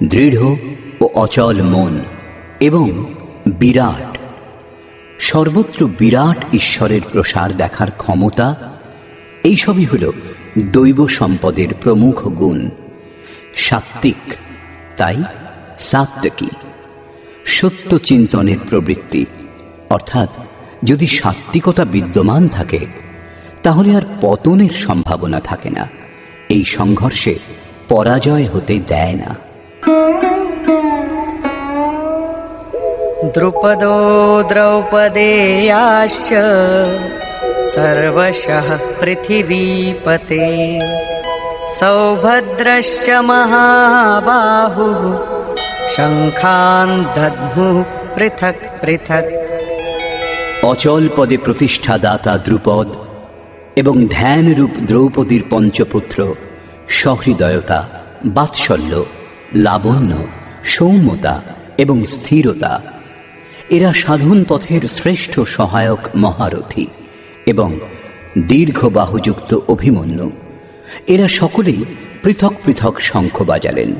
দৃঢ় ও অচল মন এবং বিরাট, সর্বত্র বিরাট ঈশ্বরের প্রসার দেখার ক্ষমতা, এইসবই হল দৈব সম্পদের প্রমুখ গুণ। সাত্ত্বিক, তাই সাত্ত্বিকী। সত্য চিন্তনের প্রবৃত্তি, অর্থাৎ যদি সাত্ত্বিকতা বিদ্যমান থাকে তাহলে আর পতনের সম্ভাবনা থাকে না। এই সংঘর্ষে পরাজয় হতে দেয় না। দ্রুপদো দ্রৌপদেয়াশ্চ সর্বশঃ পৃথিবীপতে সৌভদ্রশ্চ মহাবাহুঃ শঙ্খান দদ্মুঃ পৃথক পৃথক। অচল পদে প্রতিষ্ঠাদাতা দ্রুপদ এবং ধ্যানরূপ দ্রৌপদীর পঞ্চপুত্র সহৃদয়তা, বাৎসল্য, লাবণ্য, সৌম্যতা এবং স্থিরতা, এরা সাধন পথের শ্রেষ্ঠ সহায়ক মহারথী এবং দীর্ঘ বাহুযুক্ত অভিমন্যু। এরা সকলেই পৃথক পৃথক শঙ্খ বাজালেন।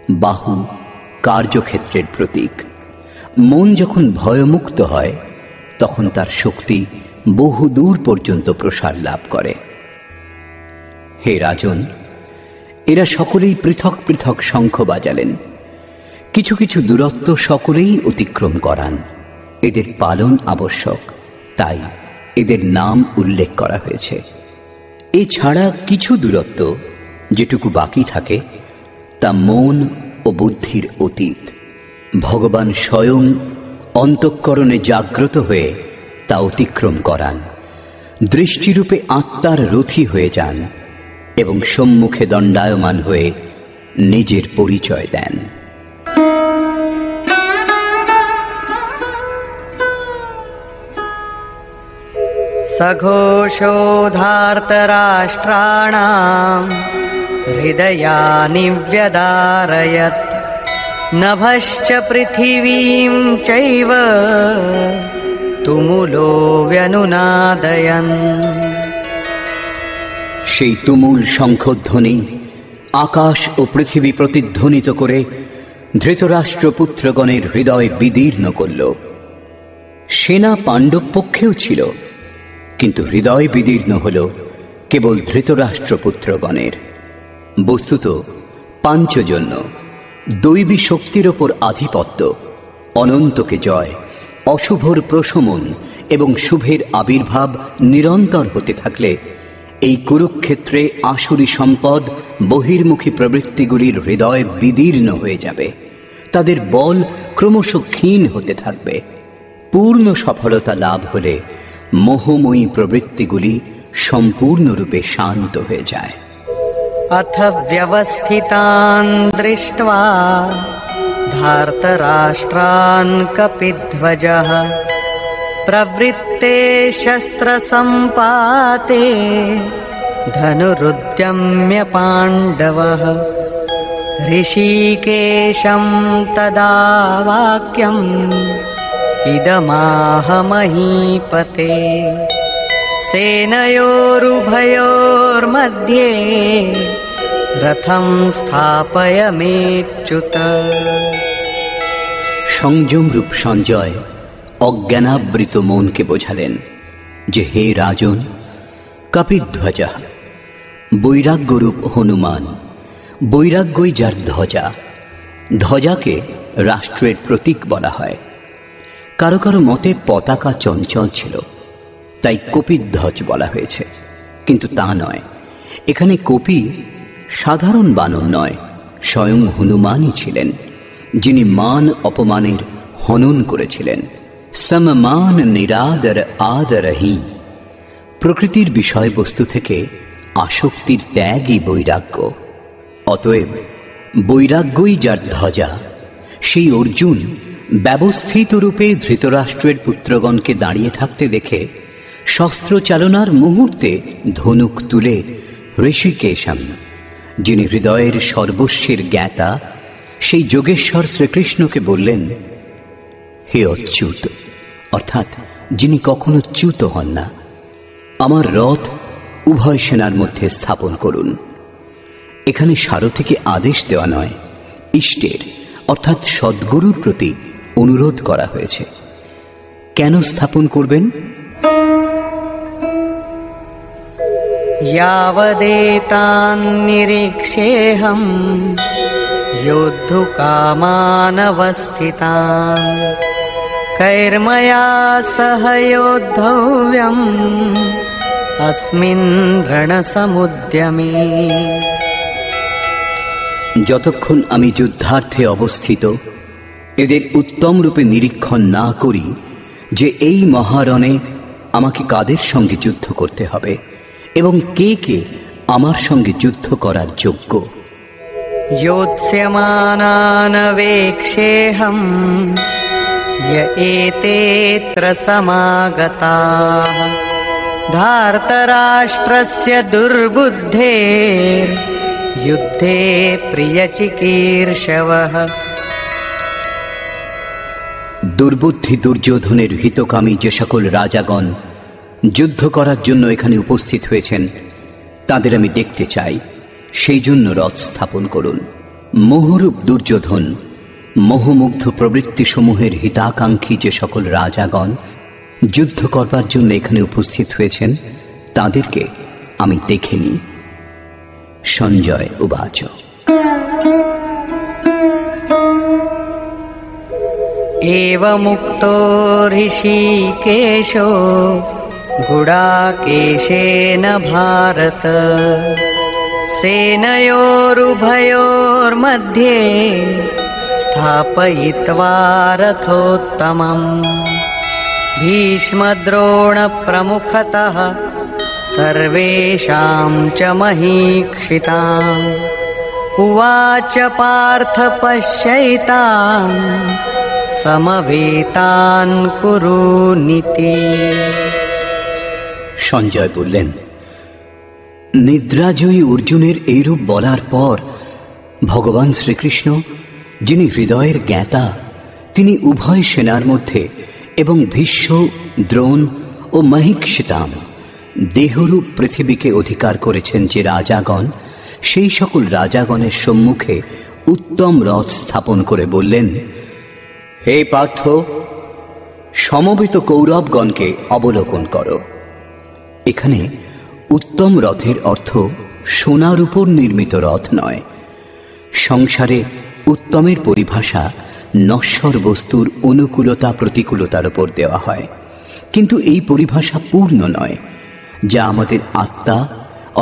বাহু কার্যক্ষেত্রের প্রতীক। মন যখন ভয়মুক্ত হয় তখন তার শক্তি বহু দূর পর্যন্ত প্রসার লাভ করে। হে রাজন, এরা সকলেই পৃথক পৃথক শঙ্খ বাজালেন। কিছু কিছু দূরত্ব সকলেই অতিক্রম করান। এদের পালন আবশ্যক, তাই এদের নাম উল্লেখ করা হয়েছে। এছাড়া কিছু দূরত্ব যেটুকু বাকি থাকে তা মন ও বুদ্ধির অতীত। ভগবান স্বয়ং অন্তঃকরণে জাগ্রত হয়ে তা অতিক্রম করান। দৃষ্টিরূপে আত্মার রথী হয়ে যান এবং সম্মুখে দণ্ডায়মান হয়ে নিজের পরিচয় দেন। सघोषोधार्तराष्ट्राणां हृदयानि व्यदारयत् नभश्च पृथिवीं चैव तुमुलो व्यनुनादयन्। সেই তুমুল শঙ্খধ্বনি আকাশ ও পৃথিবী প্রতিধ্বনিত করে ধৃতরাষ্ট্রপুত্রগণের হৃদয় বিদীর্ণ করল। সেনা পাণ্ডব পক্ষেও ছিল, কিন্তু হৃদয় বিদীর্ণ হল কেবল ধৃতরাষ্ট্রপুত্রগণের। বস্তুত পাঞ্চজন্য, দৈবী শক্তির ওপর আধিপত্য, অনন্তকে জয়, অশুভর প্রশমন এবং শুভের আবির্ভাব নিরন্তর হতে থাকলে এই কুরুক্ষেত্রে আসুরি সম্পদ বহির্মুখী প্রবৃত্তিগুলির হৃদয় বিদীর্ণ হয়ে যাবে। তাদের বল ক্রমশ ক্ষীণ হতে থাকবে। পূর্ণ সফলতা লাভ হলে মোহময়ী প্রবৃত্তিগুলি সম্পূর্ণরূপে শান্ত হয়ে যায়। अथ व्यवस्थितान् दृष्ट्वा धार्तराष्ट्रान् कपिध्वजः प्रवृत्ते शस्त्रसम्पाते धनुरुद्यम्य पाण्डवः। ऋषिकेशं तदा वाक्यम् इदमाह महीपते। सेनयोरुभयोर्मध्ये रथं स्थापयमेच्युत। সংযম রূপ সঞ্জয় অজ্ঞানাবৃত মনকে বোঝালেন যে, হে রাজন, কপিধ্বজা বৈরাগ্যরূপ হনুমান, বৈরাগ্যই যার ধ্বজা। ধ্বজাকে রাষ্ট্রের প্রতীক বলা হয়। কারো কারো মতে পতাকা চঞ্চল ছিল, তাই কপিধ্বজ বলা হয়েছে, কিন্তু তা নয়। এখানে কপি সাধারণ বানর নয়, স্বয়ং হনুমানই ছিলেন, যিনি মান অপমানের হনন করেছিলেন। সমমান নিরাদর আদরহি। প্রকৃতির বিষয়বস্তু থেকে আসক্তির ত্যাগই বৈরাগ্য। অতএব বৈরাগ্যই যার ধ্বজা, সেই অর্জুন ব্যবস্থিত রূপে ধৃতরাষ্ট্রের পুত্রগণকে দাঁড়িয়ে থাকতে দেখে শস্ত্র চালনার মুহূর্তে ধনুক তুলে ঋষিকেশম, যিনি হৃদয়ের সর্বস্বের জ্ঞাতা, সেই যোগেশ্বর শ্রীকৃষ্ণকে বললেন, হে অচ্যুত, অর্থাৎ যিনি কখনো চ্যুত হন না, আমার রথ উভয় সেনার মধ্যে স্থাপন করুন। এখানে সারথীকে আদেশ দেওয়া নয়, ইষ্টের অর্থাৎ সদ্গুরুর প্রতি অনুরোধ করা হয়েছে। কেন স্থাপন করবেন? यावदेतान् निरीक्षेऽहं योद्धुकामानवस्थितान् कैर्मया सह योद्धव्यम् अस्मिन् रणसमुद्यमे। যতক্ষণ আমি যুদ্ধার্থে অবস্থিত এদের উত্তম রূপে নিরীক্ষণ না করি যে এই মহারণে আমাকে কাদের সঙ্গে যুদ্ধ করতে হবে এবং কে কে আমার সঙ্গে যুদ্ধ করার যোগ্য। योत्स्यमानानवेक्षेऽहं य एतेऽत्र समागताः धार्तराष्ट्रस्य दुर्बुद्धेर्युद्धे प्रियचिकीर्षवः। দুর্বুদ্ধি দুর্যোধনের হিতকামী যে সকল রাজাগণ যুদ্ধ করার জন্য এখানে উপস্থিত হয়েছেন তাদের আমি দেখতে চাই, সেই জন্য রথ স্থাপন করুন। মোহরূপ দুর্যোধন, মোহমুগ্ধ প্রবৃত্তিসমূহের হিতাকাঙ্ক্ষী যে সকল রাজাগণ যুদ্ধ করবার জন্য এখানে উপস্থিত হয়েছেন তাদেরকে আমি দেখে নিই। সঞ্জয় উবাচ। एवमुक्तो ऋषिकेशो गुडाकेशेन भारत सेनयोरुभयोर्मध्ये स्थापयित्वा रथोत्तमम् भीष्मद्रोणप्रमुखतः सर्वेषां च महीक्षिताम् उवाच पार्थ पश्यैतान् সমবেতান কুরুনীতি। সঞ্জয় বললেন, নিদ্রাজয়ী অর্জুনের এইরূপ বলার পর ভগবান শ্রীকৃষ্ণ, যিনি হৃদয়ের জ্ঞাতা, তিনি উভয় সেনার মধ্যে এবং ভীষ্ম, দ্রোণ ও মহীক্ষিতাম দেহরূপ পৃথিবীকে অধিকার করেছেন যে রাজাগণ, সেই সকল রাজাগণের সম্মুখে উত্তম রথ স্থাপন করে বললেন, হে পার্থ, সমবেত কৌরবগণকে অবলোকন করো। এখানে উত্তম রথের অর্থ সোনার উপর নির্মিত রথ নয়। সংসারে উত্তমের পরিভাষা নশ্বর বস্তুর অনুকূলতা প্রতিকূলতার উপর দেওয়া হয়, কিন্তু এই পরিভাষা পূর্ণ নয়, যা আমাদের আত্মা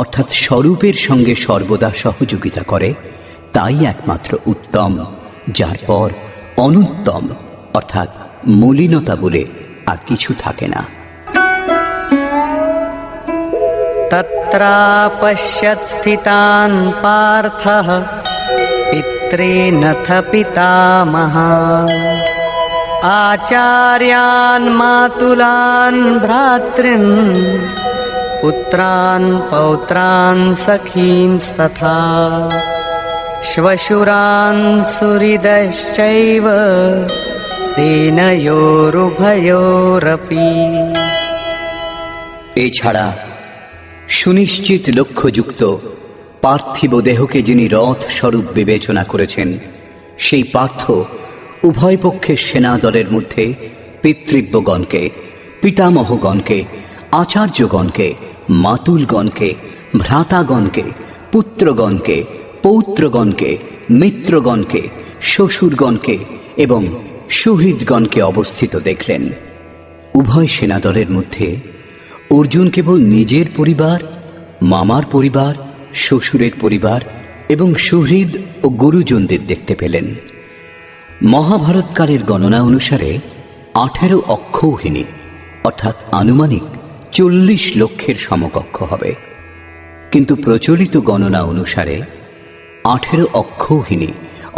অর্থাৎ স্বরূপের সঙ্গে সর্বদা সহযোগিতা করে, তাই একমাত্র উত্তম, যার পর অনুত্তম অর্থাৎ মলিনতা বলে আর কিছু থাকে না। তত্রাপশ্যৎ স্থিতান পার্থঃ পিতॄনথ পিতামহান আচার্যান মাতুলান ভ্রাতॄন পুত্রান পৌত্রান সখীনস্তথা শ্বশুরান সুহৃদশ্চৈব সেনয়োরুভয়োরপি। এছাড়া সুনিশ্চিত লক্ষ্যযুক্ত পার্থিব দেহকে যিনি রথ স্বরূপ বিবেচনা করেছেন, সেই পার্থ উভয় পক্ষের সেনাদলের মধ্যে পিতৃব্যগণকে, পিতামহগণকে, আচার্যগণকে, মাতুলগণকে, ভ্রাতাগণকে, পুত্রগণকে, পৌত্রগণকে, মিত্রগণকে, শ্বশুরগণকে এবং সুহৃদগণকে অবস্থিত দেখলেন। উভয় সেনাদলের মধ্যে অর্জুন কেবল নিজের পরিবার, মামার পরিবার, শ্বশুরের পরিবার এবং সুহৃদ ও গুরুজনদের দেখতে পেলেন। মহাভারতকালের গণনা অনুসারে 18 অক্ষৌহিনী অর্থাৎ আনুমানিক 40 লক্ষের সমকক্ষ হবে, কিন্তু প্রচলিত গণনা অনুসারে 18 অক্ষৌহিনী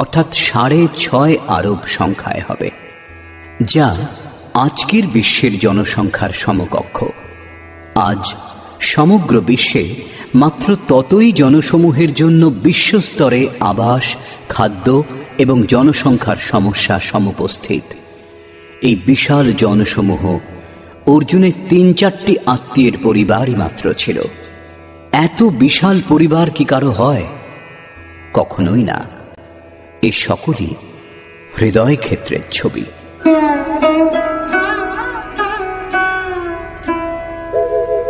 অর্থাৎ 6.5 আরব সংখ্যায় হবে, যা আজকের বিশ্বের জনসংখ্যার সমকক্ষ। আজ সমগ্র বিশ্বে মাত্র ততই জনসমূহের জন্য বিশ্বস্তরে আবাস, খাদ্য এবং জনসংখ্যার সমস্যা সমুপস্থিত। এই বিশাল জনসমূহ অর্জুনের 3-4টি আত্মীয়ের পরিবারই মাত্র ছিল। এত বিশাল পরিবার কি কারো হয়? কখনোই না। এ সকলই হৃদয় ক্ষেত্রের ছবি।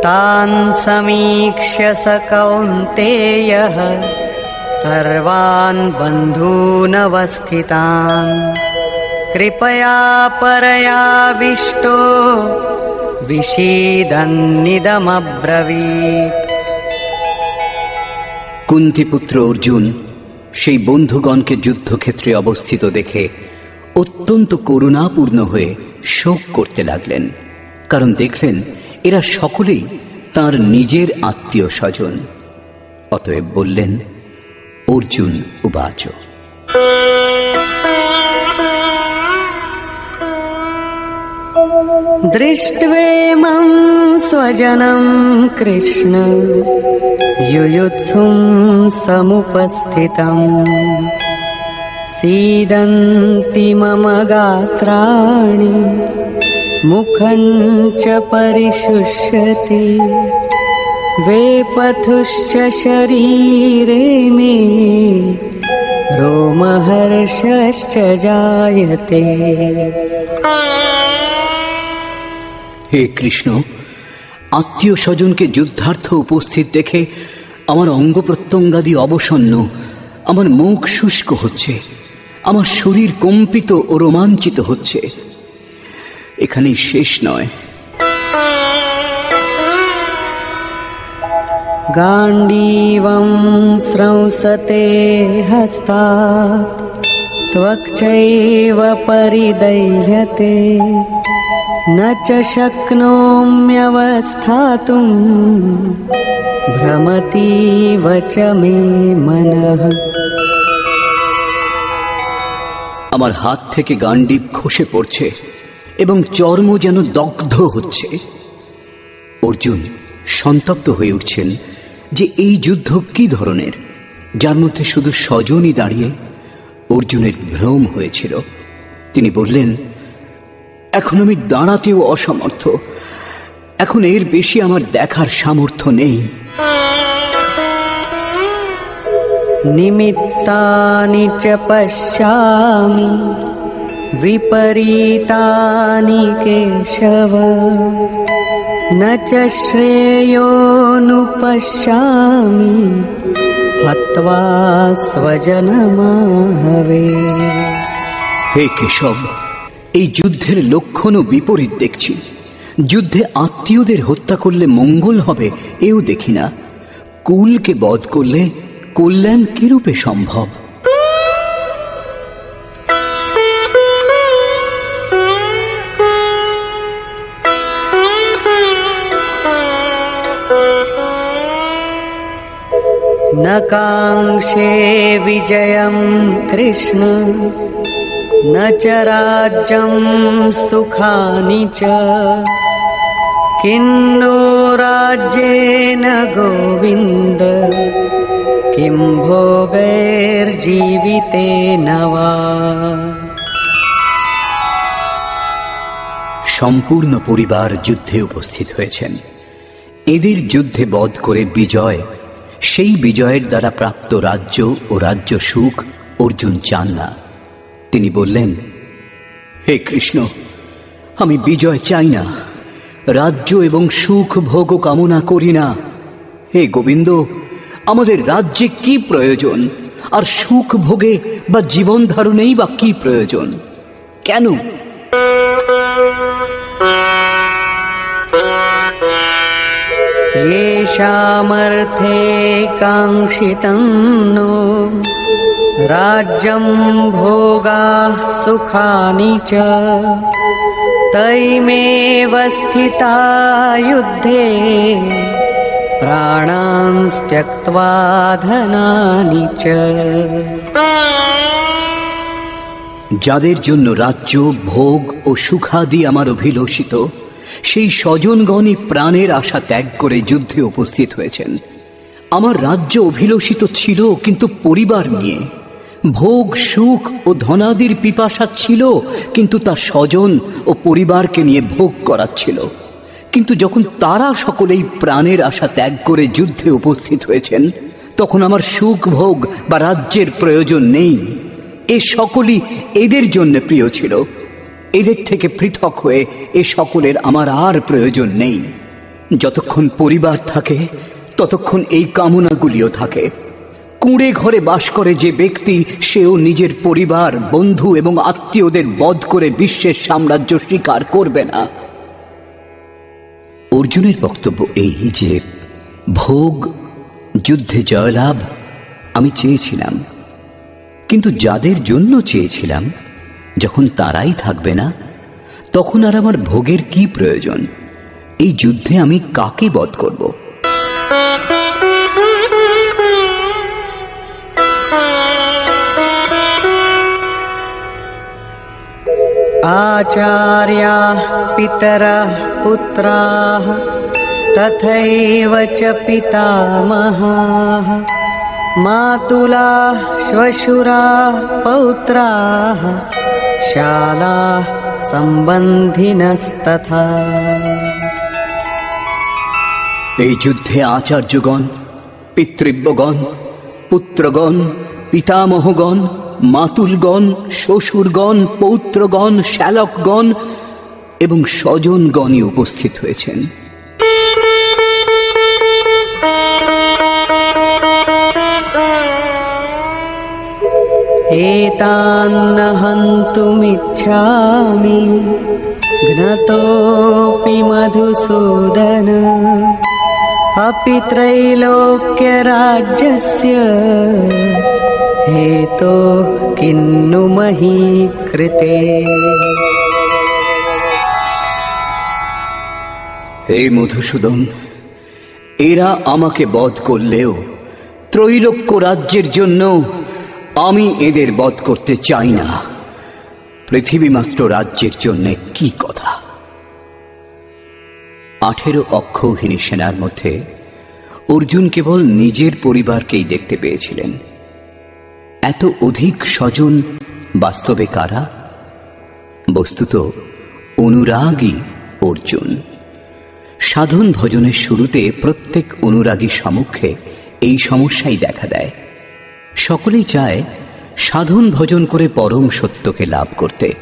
তান সমীক্ষ্য স কৌন্তেয়ঃ সর্বান বন্ধূনবস্থিতান কৃপয়া পরয়াবিষ্টো বিষীদন্নিদমব্রবীৎ। কুন্তিপুত্র অর্জুন সেই বন্ধুগণকে যুদ্ধক্ষেত্রে অবস্থিত দেখে অত্যন্ত করুণাপূর্ণ হয়ে শোক করতে লাগলেন, কারণ দেখলেন এরা সকলেই তার নিজের আত্মীয় স্বজন। অতএব বললেন, অর্জুন উবাচ। দৃষ্ট্বেমং স্বজনং কৃষ্ণ যুযুৎসুং সমুপস্থিতং सीदन्ति मम गात्राणि मुखं च परिशुष्यति वेपथुश्च शरीरे मे रोमहर्षश्च जायते। হে কৃষ্ণ, আত্মীয় স্বজনকে যুদ্ধার্থ উপস্থিত দেখে আমার অঙ্গ প্রত্যঙ্গাদি অবসন্ন, আমার মুখ শুষ্ক হচ্ছে, আমার শরীর কম্পিত ও রোমাঞ্চিত হচ্ছে। এখানেই শেষ নয়। गाण्डीवं स्रंसते हस्तात् त्वक्चैव परिदह्यते न च शक्नोम्यवस्थातुं भ्रमतीव च मे मनः। আমার হাত থেকে গাণ্ডীব খসে পড়ছে এবং চর্ম যেন দগ্ধ হচ্ছে। অর্জুন সন্তপ্ত হয়ে উঠছেন যে এই যুদ্ধ কি ধরনের, যার মধ্যে শুধু স্বজনই দাঁড়িয়ে। অর্জুনের ভ্রম হয়েছিল। তিনি বললেন, এখন আমি দাঁড়াতেও অসমর্থ, এখন এর বেশি আমার দেখার সামর্থ্য নেই। निमित्तानि च पश्यामि विपरीतानि केशव न च श्रेयोनुपश्यामि हत्वा स्वजनमाहवे। হে কেশব, এই যুদ্ধের লক্ষণও বিপরীত দেখছি। যুদ্ধে আত্মীয়দের হত্যা করলে মঙ্গল হবে এও দেখি না। কুলকে বধ করলে কল্যাণ কিরূপে সম্ভব? न काङ्क्षे विजयं कृष्ण न च राज्यं सुखानि च किन्नो राज्येन गोविन्द किं भोगैर्जीवितेन वा। সম্পূর্ণ পরিবার যুদ্ধে উপস্থিত হয়েছেন। এদের যুদ্ধে বধ করে বিজয়, সেই বিজয়ের দ্বারা প্রাপ্ত রাজ্য ও রাজ্য সুখ অর্জুন চান না। তিনি বললেন, হে কৃষ্ণ, আমি বিজয় চাই না, রাজ্য এবং সুখ ভোগ কামনা করি না। হে গোবিন্দ, আমাদের রাজ্যে কি প্রয়োজন, আর সুখ ভোগে বা জীবন ধারণেই বা কি প্রয়োজন? কেন? येषामर्थे काङ्क्षितं नो राज्यं भोगाः सुखानि च तैमेव स्थिता युद्धे प्राणान् त्यक्त्वा धनानि च। যাদের জন্য রাজ্য ভোগ ও সুখাদি আমার অভিলষিত, সেই স্বজনগণই প্রাণের আশা ত্যাগ করে যুদ্ধে উপস্থিত হয়েছেন। আমার রাজ্য অভিলষিত ছিল, কিন্তু পরিবার নিয়ে। ভোগ সুখ ও ধনাদির পিপাসা ছিল, কিন্তু তা স্বজন ও পরিবারকে নিয়ে ভোগ করাচ্ছিল। কিন্তু যখন তারা সকলেই প্রাণের আশা ত্যাগ করে যুদ্ধে উপস্থিত হয়েছেন, তখন আমার সুখ ভোগ বা রাজ্যের প্রয়োজন নেই। এ সকলই এদের জন্য প্রিয় ছিল। এদের থেকে পৃথক হয়ে এ সকলের আমার আর প্রয়োজন নেই। যতক্ষণ পরিবার থাকে ততক্ষণ এই কামনাগুলিও থাকে। কুঁড়ে ঘরে বাস করে যে ব্যক্তি, সেও নিজের পরিবার, বন্ধু এবং আত্মীয়দের বধ করে বিশ্বের সাম্রাজ্য স্বীকার করবে না। অর্জুনের বক্তব্য এই যে ভোগ, যুদ্ধে জয়লাভ আমি চেয়েছিলাম, কিন্তু যাদের জন্য চেয়েছিলাম যখন তারাই থাকবে না, তখন আর আমার ভোগের কি প্রয়োজন? এই যুদ্ধে আমি কাকে বধ করব? आचार्याः पितरः पुत्राः तथैव च पितामहाः मातुलाः श्वशुराः पौत्राः शालाः सम्बन्धिनस्तथा। এই যুদ্ধে আচার্যগণ, পিতৃব্যগণ, পুত্রগণ, পিতামহগণ, মাতুলগণ, শ্বশুরগণ, পৌত্রগণ, শ্যালকগণ এবং স্বজনগণই উপস্থিত হয়েছেন। एतान्न हन्तुमिच्छामि घ्नतोऽपि मधुसूदन अपि त्रैलोक्यराज्यस्य हेतोः किन्नु मही कृते। হে মধুসূদন, এরা আমাকে বধ করলেও ত্রৈলোক্য রাজ্যের জন্য আমি এদের বধ করতে চাই না। পৃথিবী মাত্র রাজ্যের জন্য কি কথা। 18 অক্ষৌহিনী সেনার মধ্যে অর্জুন কেবল নিজের পরিবারকেই দেখতে পেয়েছিলেন। এত অধিক স্বজন বাস্তবে কারা? বস্তুত অনুরাগী অর্জুন। সাধন ভজনের শুরুতে প্রত্যেক অনুরাগী সম্মুখে এই সমস্যাই দেখা দেয়। সকলেই চায় সাধন ভজন করে পরম সত্যকে লাভ করতে,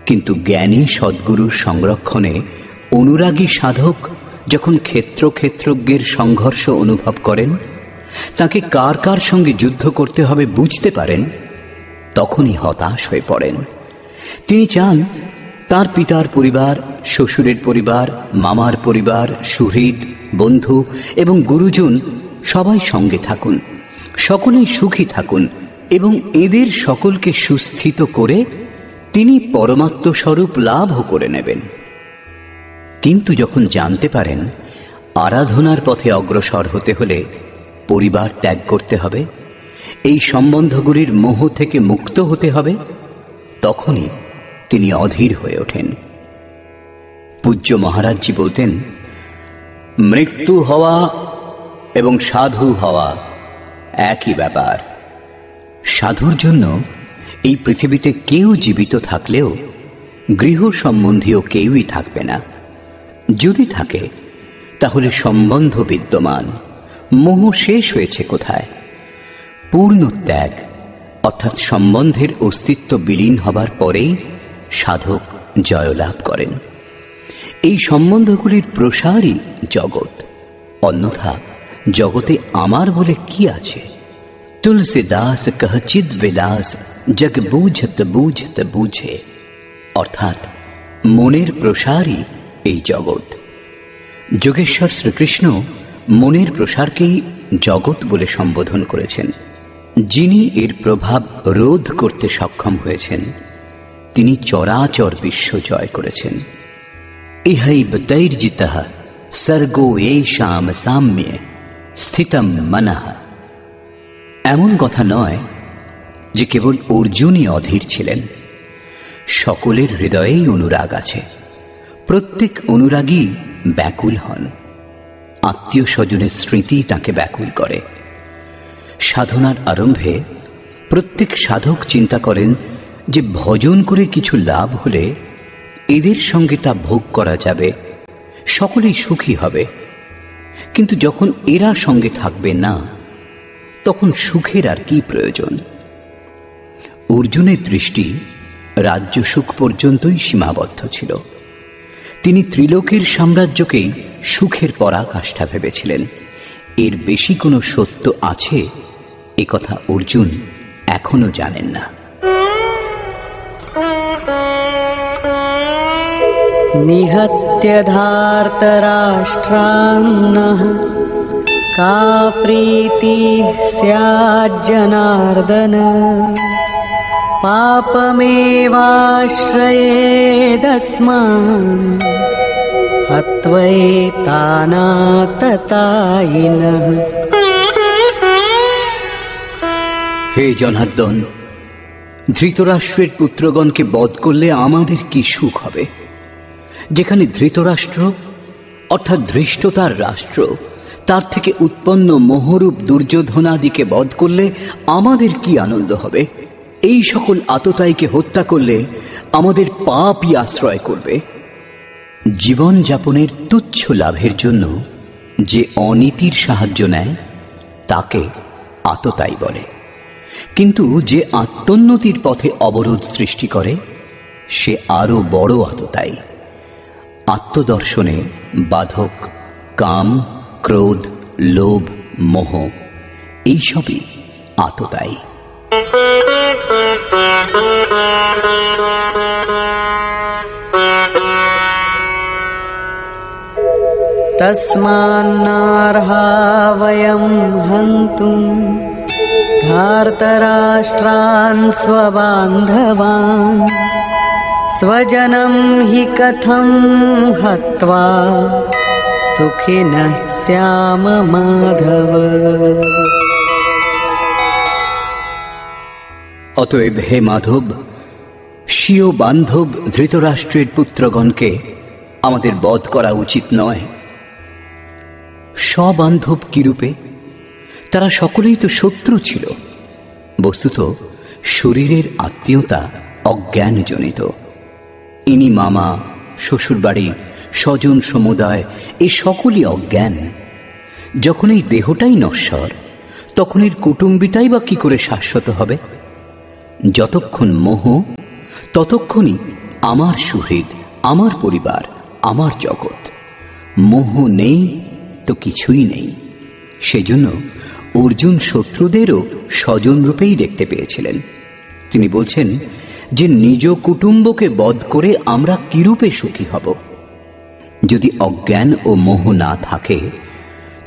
কিন্তু জ্ঞানী সদ্গুরুর সংরক্ষণে অনুরাগী সাধক যখন ক্ষেত্রজ্ঞের সংঘর্ষ অনুভব করেন, তাকে কার কার সঙ্গে যুদ্ধ করতে হবে বুঝতে পারেন, তখনই হতাশ হয়ে পড়েন। তিনি চান তার পিতার পরিবার, শ্বশুরের পরিবার, মামার পরিবার, সুহৃদ, বন্ধু এবং গুরুজন সবাই সঙ্গে থাকুন, সকলেই সুখী থাকুন এবং এদের সকলকে সুস্থিত করে তিনি পরমাত্ম স্বরূপ লাভও করে নেবেন। কিন্তু যখন জানতে পারেন আরাধনার পথে অগ্রসর হতে হলে পরিবার ত্যাগ করতে হবে, এই সম্বন্ধগুলির মোহ থেকে মুক্ত হতে হবে, তখনই তিনি অধীর হয়ে ওঠেন। পূজ্য মহারাজজি বলতেন, মৃত্যু হওয়া এবং সাধু হওয়া একই ব্যাপার। সাধুর জন্য এই পৃথিবীতে কেউ জীবিত থাকলেও গৃহ সম্বন্ধীয় কেউই থাকবে না। যদি থাকে তাহলে সম্বন্ধ বিদ্যমান, মোহ শেষ হয়েছে কোথায়? পূর্ণ ত্যাগ অর্থাৎ সম্বন্ধের অস্তিত্ব বিলীন হবার পরেই সাধক জয়লাভ করেন। এই সম্বন্ধগুলির প্রসারই জগৎ, অন্যথা জগতে আমার বলে কি আছে? তুলসীদাস কহ চিদ বিলাস জগ বুঝত বুঝত বুঝে, অর্থাৎ মনের প্রসারই এই জগৎ। যোগেশ্বর শ্রীকৃষ্ণ মনের প্রসারকেই জগৎ বলে সম্বোধন করেছেন। যিনি এর প্রভাব রোধ করতে সক্ষম হয়েছেন, তিনি চরাচর বিশ্ব জয় করেছেন। ইহৈব তৈর্জিতঃ সর্গো এষাম সাম্যে স্থিতম মনঃ। এমন কথা নয় যে কেবল অর্জুনই অধীর ছিলেন। সকলের হৃদয়েই অনুরাগ আছে। প্রত্যেক অনুরাগী ব্যাকুল হন। আত্মীয় স্বজনের স্মৃতি তাকে ব্যাকুল করে। সাধনার আরম্ভে প্রত্যেক সাধক চিন্তা করেন যে ভজন করে কিছু লাভ হলে এদের সঙ্গে তা ভোগ করা যাবে, সকলেই সুখী হবে। কিন্তু যখন এরা সঙ্গে থাকবে না, তখন সুখের আর কি প্রয়োজন? অর্জুনের দৃষ্টি রাজ্য সুখ পর্যন্তই সীমাবদ্ধ ছিল। তিনি ত্রিলোকের সাম্রাজ্যকেই সুখের পরাকাষ্ঠা ভেবেছিলেন। এর বেশি কোনো সত্য আছে একথা অর্জুন এখনো জানেন না। নিহত্য ধার্তরাষ্ট্রান্নঃ কা প্রীতি স্যাজ্জনার্দন পাপমেবাশ্রয়েদস্মান হত্বৈতানাততায়িনঃ। হে জনার্দন, ধৃতরাষ্ট্রের পুত্রগণকে বধ করলে আমাদের কি সুখ হবে? যেখানে ধৃতরাষ্ট্র অর্থাৎ ধৃষ্টতার রাষ্ট্র তার থেকে উৎপন্ন মোহরূপ দুর্যোধনাদিকে বধ করলে আমাদের কি আনন্দ হবে? এই সকল আততায়ীকে হত্যা করলে আমাদের পাপই আশ্রয় করবে। জীবন যাপনের তুচ্ছ লাভের জন্য যে অনীতির সাহায্য নেয় তাকে আততায়ী বলে, কিন্তু যে আত্মোন্নতির পথে অবরোধ সৃষ্টি করে সে আরো বড় আততায়ী। আত্মদর্শনে বাধক কাম, ক্রোধ, লোভ, মোহ এইসবই আততায়ী। তস্মান্নার্হা বয়ম হন্তুম ধার্তরাষ্ট্রান স্ববান্ধবান স্বজনম হি কথম হত্বা সুখিনঃ স্যাম মাধব। অতএব হে মাধব, স্বীয় বান্ধব ধৃতরাষ্ট্রের পুত্রগণকে আমাদের বধ করা উচিত নয়। স্ববান্ধব কিরূপে? তারা সকলেই তো শত্রু ছিল। বস্তুত শরীরের আত্মীয়তা অজ্ঞানজনিত। ইনি মামা, শ্বশুরবাড়ি, স্বজন সমুদায় এ সকলই অজ্ঞান। যখন এই দেহটাই নশ্বর, তখন এর কুটুম্বিতাই বা কি করে শাশ্বত হবে? যতক্ষণ মোহ, ততক্ষণই আমার সুহৃদ, আমার পরিবার, আমার জগৎ। মোহ নেই তো কিছুই নেই। সেজন্য অর্জুন শত্রুদেরও স্বজন রূপেই দেখতে পেয়েছিলেন। তিনি বলছেন যে নিজ কুটুম্বকে বধ করে আমরা কিরূপে সুখী হব? যদি অজ্ঞান ও মোহ না থাকে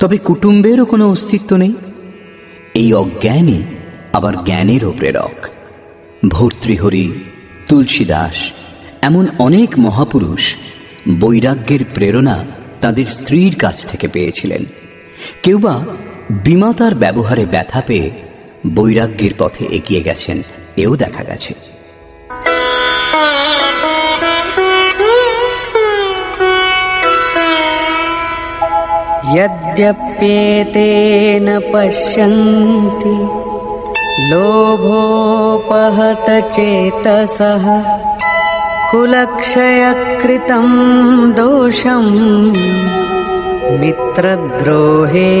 তবে কুটুম্বেরও কোনো অস্তিত্ব নেই। এই অজ্ঞানই আবার জ্ঞানেরও প্রেরক। ভর্তৃহরি, তুলসীদাস এমন অনেক মহাপুরুষ বৈরাগ্যের প্রেরণা তাদের স্ত্রীর কাছ থেকে পেয়েছিলেন। কেউ বা বিমাতার ব্যবহারে ব্যথা পেয়ে বৈরাগ্যের পথে এগিয়ে গেছেন, এও দেখা গেছে। यद्यप्येतेन पश्यन्ति लोभोपहत चेतसः कुलक्षयकृतं दोषं मित्रद्रोहे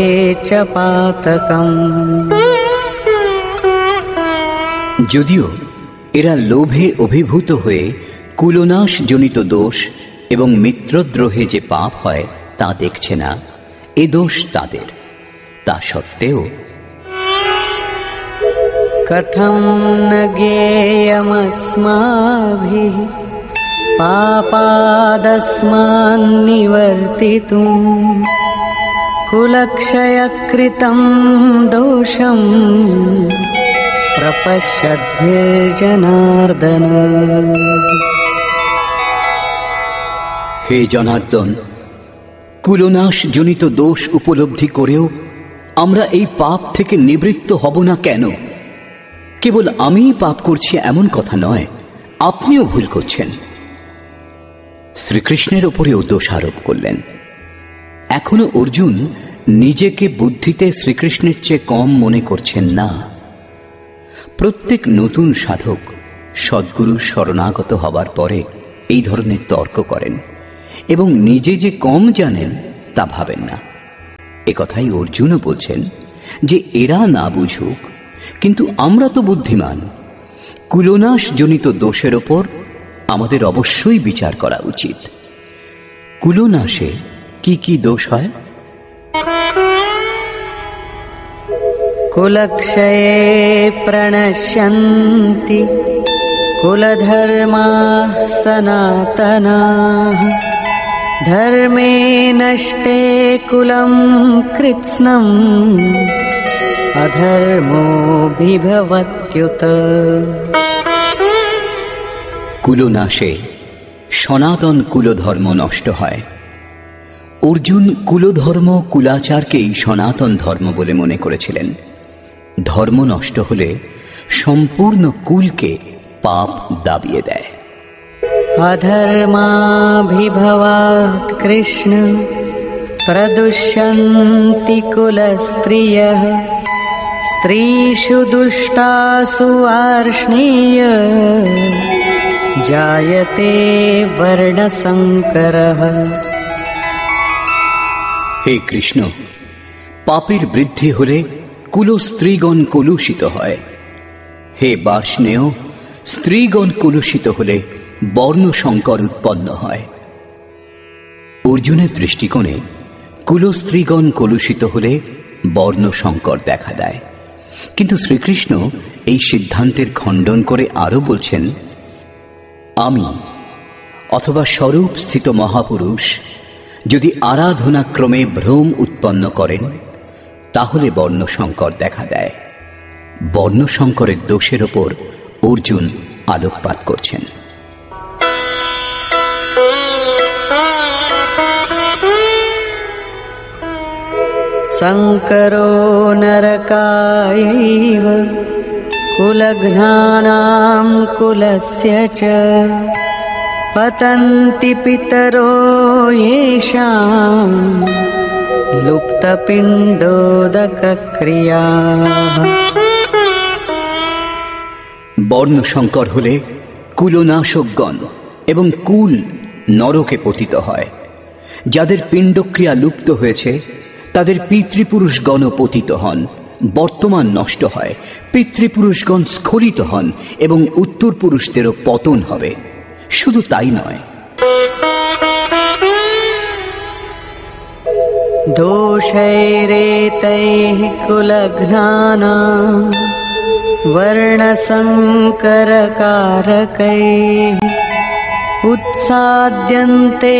च पातकम्। যদিও এরা লোভে অভিভূত হয়ে কুলনাশ জনিত দোষ এবং মিত্রদ্রোহে যে পাপ হয় তা দেখছে না, এ দোষ তাদের। তা সত্ত্বেও কথম ন জ্ঞেয়মস্মাভিঃ পাপাদস্মাन् নিবর্তিতুম কুলক্ষয়কৃতম দোষম প্রপশ্যদ্ভির্জনার্দন। হে জনার্দন, কুলনাশ জনিত দোষ উপলব্ধি করেও আমরা এই পাপ থেকে নিবৃত্ত হব না কেন? কেবল আমিই পাপ করছি এমন কথা নয়, আপনিও ভুল করছেন। শ্রীকৃষ্ণের উপরেও দোষারোপ করলেন। এখনো অর্জুন নিজেকে বুদ্ধিতে শ্রীকৃষ্ণের চেয়ে কম মনে করছেন না। প্রত্যেক নতুন সাধক সদ্গুরুর শরণাগত হবার পরে এই ধরনের তর্ক করেন এবং নিজে যে কম জানেন তা ভাবেন না। একথাই অর্জুনও বলছেন যে এরা না বুঝুক, কিন্তু আমরা তো বুদ্ধিমান। কুলনাশ জনিত দোষের ওপর আমাদের অবশ্যই বিচার করা উচিত। কুলনাশে কি কি দোষ হয়? কুলক্ষয়ে প্রণশ্যন্তি কুলধর্মাঃ সনাতনাঃ ধর্মে নষ্টে কুলম কৃৎস্নম অধর্মো বিভবত্যুত। কুলনাশে সনাতন কুলধর্ম নষ্ট হয়। অর্জুন কুলধর্ম, কুলাচারকেই সনাতন ধর্ম বলে মনে করেছিলেন। ধর্ম নষ্ট হলে সম্পূর্ণ কুলকে পাপ দাবিয়ে দেয়। অধর্মাভিভবাৎ কৃষ্ণ प्रदुष्यन्ति कुलस्त्रियः स्त्रीषु दुष्टासु आर्ष्णेय जायते वर्णसंकरः। হে কৃষ্ণ, পাপের বৃদ্ধি হলে কুলস্ত্রীগণ কলুষিত হয়। হে বার্ষ্ণেয়, স্ত্রীগণ কলুষিত হলে বর্ণসংকর উৎপন্ন হয়। অর্জুনের দৃষ্টিকোণে কুলস্ত্রীগণ কলুষিত হলে বর্ণসংকর দেখা দেয়, কিন্তু শ্রীকৃষ্ণ এই সিদ্ধান্তের খণ্ডন করে আরো বলছেন, আমি অথবা স্বরূপ স্থিত মহাপুরুষ যদি আরাধনাক্রমে ভ্রম উৎপন্ন করেন তাহলে বর্ণসংকর দেখা দেয়। বর্ণসংকরের দোষের ওপর অর্জুন আলোকপাত করছেন। संकरो नरकायैव कुलघ्नानां कुलस्य च पतन्ति पितरो येषां लुप्तपिण्डोदकक्रियाः। বর্ণসংকর হলে কুলনাশকগণ এবং কুল নরকে পতিত হয়। যাদের পিণ্ডক্রিয়া লুপ্ত হয়েছে তাদের পিতৃপুরুষগণ পতিত হন, বর্তমান নষ্ট হয়, পিতৃপুরুষগণ স্খলিত হন এবং উত্তর পুরুষদেরও পতন হবে। শুধু তাই নয়, दोषैरेतैः कुलघ्नानां वर्णसंकरकारकैः उत्साद्यन्ते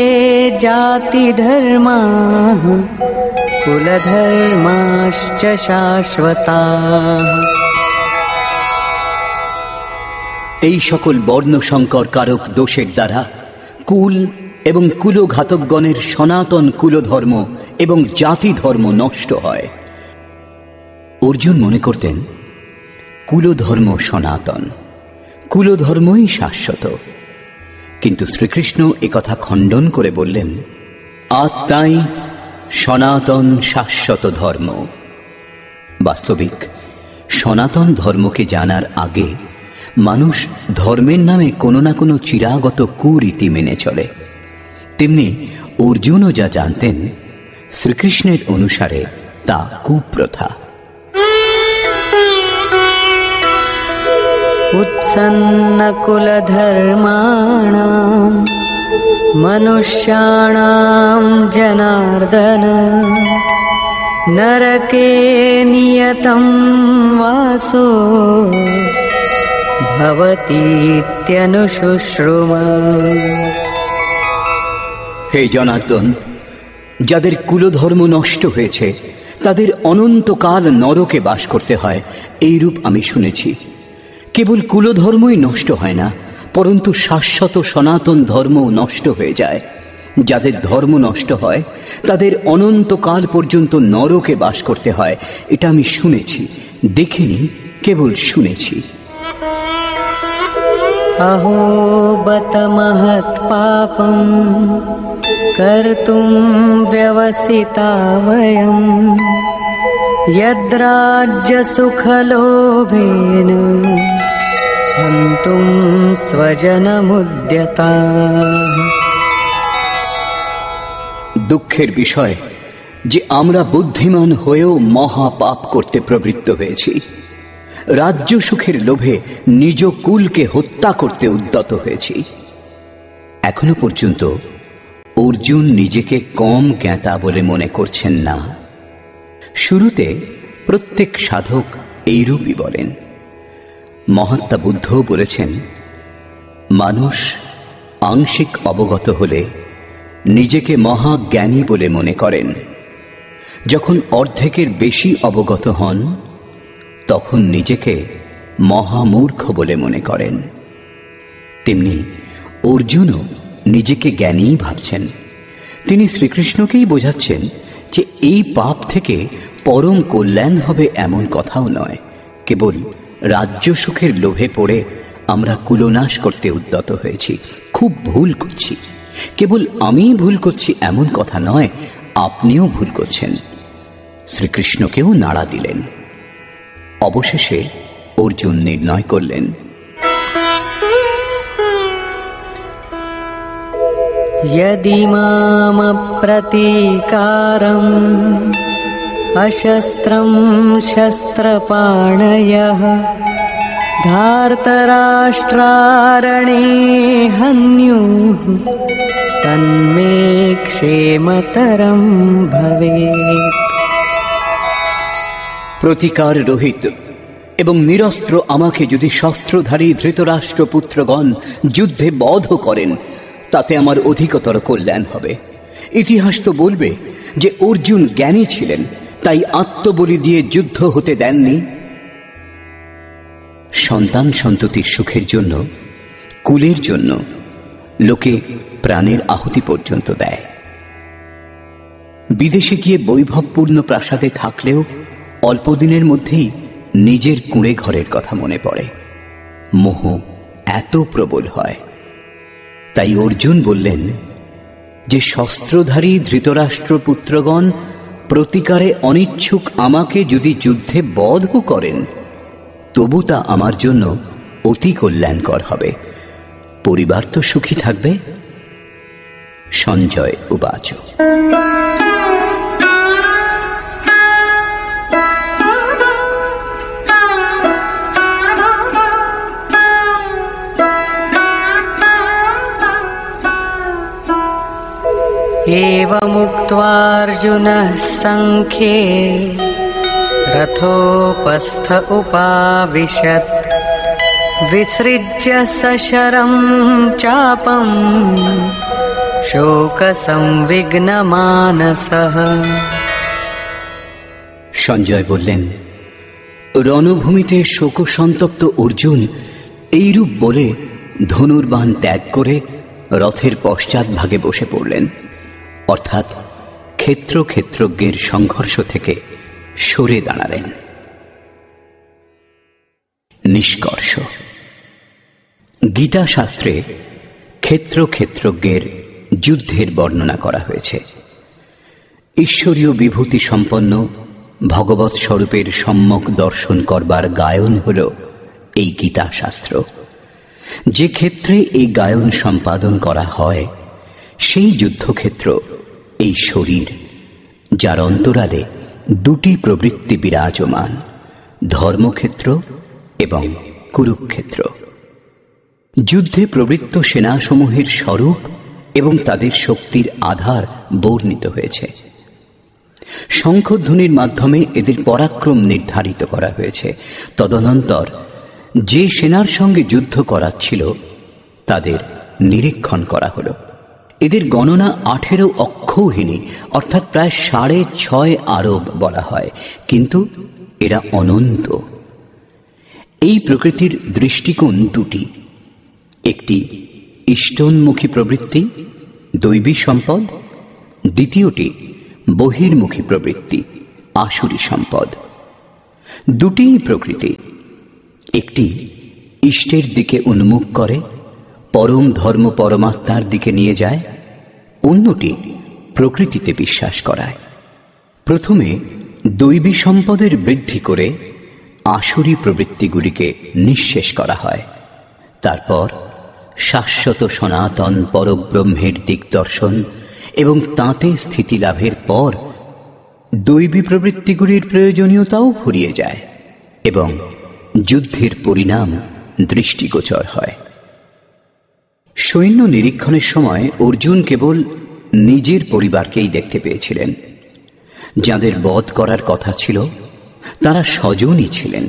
जातिधर्माः कुलधर्माश्च शाश्वताः। এই সকল বর্ণসংকর কারক দোষের দ্বারা কুল এবং কুলঘাতকগণের সনাতন কুলধর্ম এবং জাতি ধর্ম নষ্ট হয়। অর্জুন মনে করতেন কুলধর্ম সনাতন, কুলধর্মই শাশ্বত, কিন্তু শ্রীকৃষ্ণ একথা খণ্ডন করে বললেন, আত্মাই সনাতন শাশ্বত ধর্ম। বাস্তবিক সনাতন ধর্মকে জানার আগে মানুষ ধর্মের নামে কোনো না কোনো চিরাগত কুরীতি মেনে চলে। তেমনি অর্জুনও যা জানতেন শ্রীকৃষ্ণের অনুসারে তা কুপ্রথা। उत्सन्नकुलधर्माणां मनुष्याणां जनार्दन नरके नियतं वासो भवतीत्यनुशुश्रुम। হে জনার্দন, যাদের কুলধর্ম নষ্ট হয়েছে তাদের অনন্তকাল নরকে বাস করতে হয়, এইরূপ আমি শুনেছি। কেবল কুলধর্মই নষ্ট হয় না, পরন্তু শাশ্বত সনাতন ধর্মও নষ্ট হয়ে যায়। যাদের ধর্ম নষ্ট হয় তাদের অনন্তকাল পর্যন্ত নরকে বাস করতে হয়, এটা আমি শুনেছি, দেখিনি, কেবল শুনেছি। अहो बत महत्पापं कर्तुं व्यवसिता वयं यद्राज्यसुखलोभेन हन्तुं स्वजनमुद्यताः। দুঃখের বিষয় যে আমরা বুদ্ধিমান হয়েও মহাপাপ করতে প্রবৃত্ত হয়েছি। রাজ্য সুখের লোভে নিজ কুলকে হত্যা করতে উদ্যত হয়েছি। এখনো পর্যন্ত অর্জুন নিজেকে কম জ্ঞাতা বলে মনে করছেন না। শুরুতে প্রত্যেক সাধক এইরূপই বলেন। মহাত্মা বুদ্ধও বলেছেন, মানুষ আংশিক অবগত হলে নিজেকে মহাজ্ঞানী বলে মনে করেন। যখন অর্ধেকের বেশি অবগত হন তখন নিজেকে মহামূর্খ বলে মনে করেন। তেমনি অর্জুনও নিজেকে জ্ঞানীই ভাবছেন। তিনি শ্রীকৃষ্ণকেই বোঝাচ্ছেন যে এই পাপ থেকে পরম কল্যাণ হবে এমন কথাও নয়, কেবল রাজ্য সুখের লোভে পড়ে আমরা কুলনাশ করতে উদ্যত হয়েছি, খুব ভুল করছি। কেবল আমিই ভুল করছি এমন কথা নয়, আপনিও ভুল করছেন। শ্রীকৃষ্ণকেও নাড়া দিলেন। অবশেষে অর্জুন নির্ণয় করলেন, यदि मामप्रतीकारम् अशस्त्रं शस्त्रपाणयः धार्तराष्ट्रारणे हन्युः तन्मे क्षेमतरं भवेत्। প্রতিকার রহিত এবং নিরস্ত্র আমাকে যদি শস্ত্রধারী ধৃতরাষ্ট্রপুত্রগণ যুদ্ধে বধ করেন, তাতে আমার অধিকতর কল্যাণ হবে। ইতিহাস তো বলবে যে অর্জুন জ্ঞানী ছিলেন, তাই আত্মবলি দিয়ে যুদ্ধ হতে দেননি। সন্তান সন্ততির সুখের জন্য, কুলের জন্য লোকে প্রাণের আহুতি পর্যন্ত দেয়। বিদেশে গিয়ে বৈভবপূর্ণ প্রাসাদে থাকলেও অল্পদিনের মধ্যেই নিজের কুঁড়ে ঘরের কথা মনে পড়ে। মোহ এত প্রবল হয়। তাই অর্জুন বললেন যে শস্ত্রধারী ধৃতরাষ্ট্রপুত্রগণ প্রতিকারে অনিচ্ছুক আমাকে যদি যুদ্ধে বধ করেন, তবু তা আমার জন্য অতি কল্যাণকর হবে। পরিবার তো সুখী থাকবে। সঞ্জয় উবাচ। एवमुक्त्वार्जुनः सङ्ख्ये रथोपस्थ उपाविशत् विसृज्य सशरं चापं शोकसंविघ्नमानसः। সঞ্জয় বললেন, রণভূমিতে শোকসন্তপ্ত অর্জুন এইরূপ বলে ধনুর্বাণ ত্যাগ করে রথের পশ্চাৎ ভাগে বসে পড়লেন, অর্থাৎ ক্ষেত্রজ্ঞের সংঘর্ষ থেকে সরে দাঁড়ালেন। নিষ্কর্ষ। গীতা শাস্ত্রে ক্ষেত্রজ্ঞের যুদ্ধের বর্ণনা করা হয়েছে। ঈশ্বরীয় বিভূতি সম্পন্ন ভগবৎ স্বরূপের সম্যক দর্শন করবার গায়ন হল এই গীতা শাস্ত্র। যে ক্ষেত্রে এই গায়ন সম্পাদন করা হয়, সেই যুদ্ধক্ষেত্র এই শরীর, যার অন্তরালে দুটি প্রবৃত্তি বিরাজমান, ধর্মক্ষেত্র এবং কুরুক্ষেত্র। যুদ্ধে প্রবৃত্ত সেনাসমূহের স্বরূপ এবং তাদের শক্তির আধার বর্ণিত হয়েছে। শঙ্খধ্বনির মাধ্যমে এদের পরাক্রম নির্ধারিত করা হয়েছে। তদনন্তর যে সেনার সঙ্গে যুদ্ধ করাচ্ছিল তাদের নিরীক্ষণ করা হল। এদের গণনা 18 অক্ষৌহিনী, অর্থাৎ প্রায় 6.5 আরব বলা হয়, কিন্তু এরা অনন্ত। এই প্রকৃতির দৃষ্টিকোণ দুটি, একটি ইষ্টন্মুখী প্রবৃত্তি, দৈবী সম্পদ, দ্বিতীয়টি বহির্মুখী প্রবৃত্তি, আসুরী সম্পদ। দুটিই প্রকৃতি, একটি ইষ্টের দিকে উন্মুখ করে, পরম ধর্ম পরমাত্মার দিকে নিয়ে যায়, অন্যটি প্রকৃতিতে বিশ্বাস করায়। প্রথমে দৈবী সম্পদের বৃদ্ধি করে আসুরী প্রবৃত্তিগুলিকে নিঃশেষ করা হয়। তারপর শাশ্বত সনাতন পরব্রহ্মের দিগদর্শন এবং তাঁতে স্থিতি লাভের পর দৈবী প্রবৃত্তিগুলির প্রয়োজনীয়তাও ফুরিয়ে যায় এবং যুদ্ধের পরিণাম দৃষ্টিগোচর হয়। সৈন্য নিরীক্ষণের সময় অর্জুন কেবল নিজের পরিবারকেই দেখতে পেয়েছিলেন। যাদের বধ করার কথা ছিল তারা স্বজনই ছিলেন।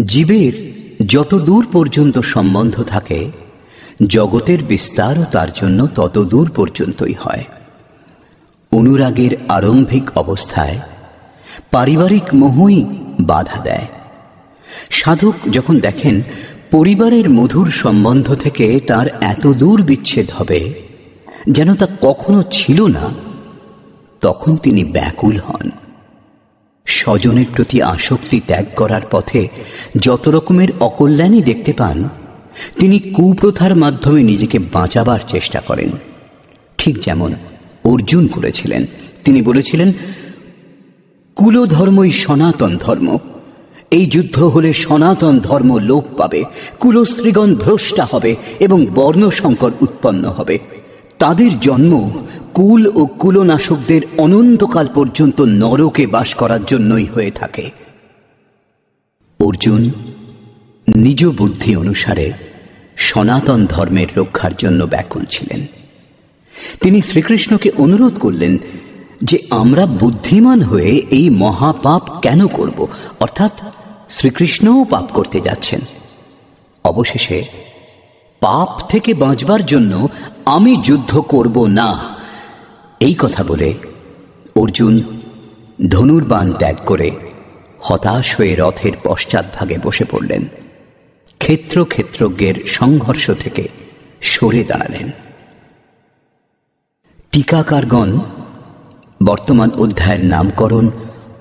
জীবের যত দূর পর্যন্ত সম্বন্ধ থাকে, জগতের বিস্তারও তার জন্য তত দূর পর্যন্তই হয়। অনুরাগের আরম্ভিক অবস্থায় পারিবারিক মোহই বাধা দেয়। সাধক যখন দেখেন পরিবারের মধুর সম্বন্ধ থেকে তার এত দূর বিচ্ছেদ হবে যেন তা কখনো ছিল না, তখন তিনি ব্যাকুল হন। স্বজনের প্রতি আসক্তি ত্যাগ করার পথে যত রকমের অকল্যাণই দেখতে পান, তিনি কুপ্রথার মাধ্যমে নিজেকে বাঁচাবার চেষ্টা করেন। ঠিক যেমন অর্জুন করেছিলেন। তিনি বলেছিলেন, কুলধর্মই সনাতন ধর্ম। এই যুদ্ধ হলে সনাতন ধর্ম লোপ পাবে, কুলস্ত্রীগণ ভ্রষ্টা হবে এবং বর্ণসংকর উৎপন্ন হবে। তাদের জন্ম কুল ও কুলনাশকদের অনন্তকাল পর্যন্ত নরকে বাস করার জন্যই হয়ে থাকে। অর্জুন নিজ বুদ্ধি অনুসারে সনাতন ধর্মের রক্ষার জন্য ব্যাকুল ছিলেন। তিনি শ্রীকৃষ্ণকে অনুরোধ করলেন যে আমরা বুদ্ধিমান হয়ে এই মহাপাপ কেন করব, অর্থাৎ শ্রীকৃষ্ণও পাপ করতে যাচ্ছেন। অবশেষে পাপ থেকে বাঁচবার জন্য আমি যুদ্ধ করব না, এই কথা বলে অর্জুন ধনুর্বাণ ত্যাগ করে হতাশ হয়ে রথের পশ্চাৎভাগে বসে পড়লেন। ক্ষেত্রজ্ঞের সংঘর্ষ থেকে সরে দাঁড়ালেন। টিকাকারগণ বর্তমান অধ্যায়ের নামকরণ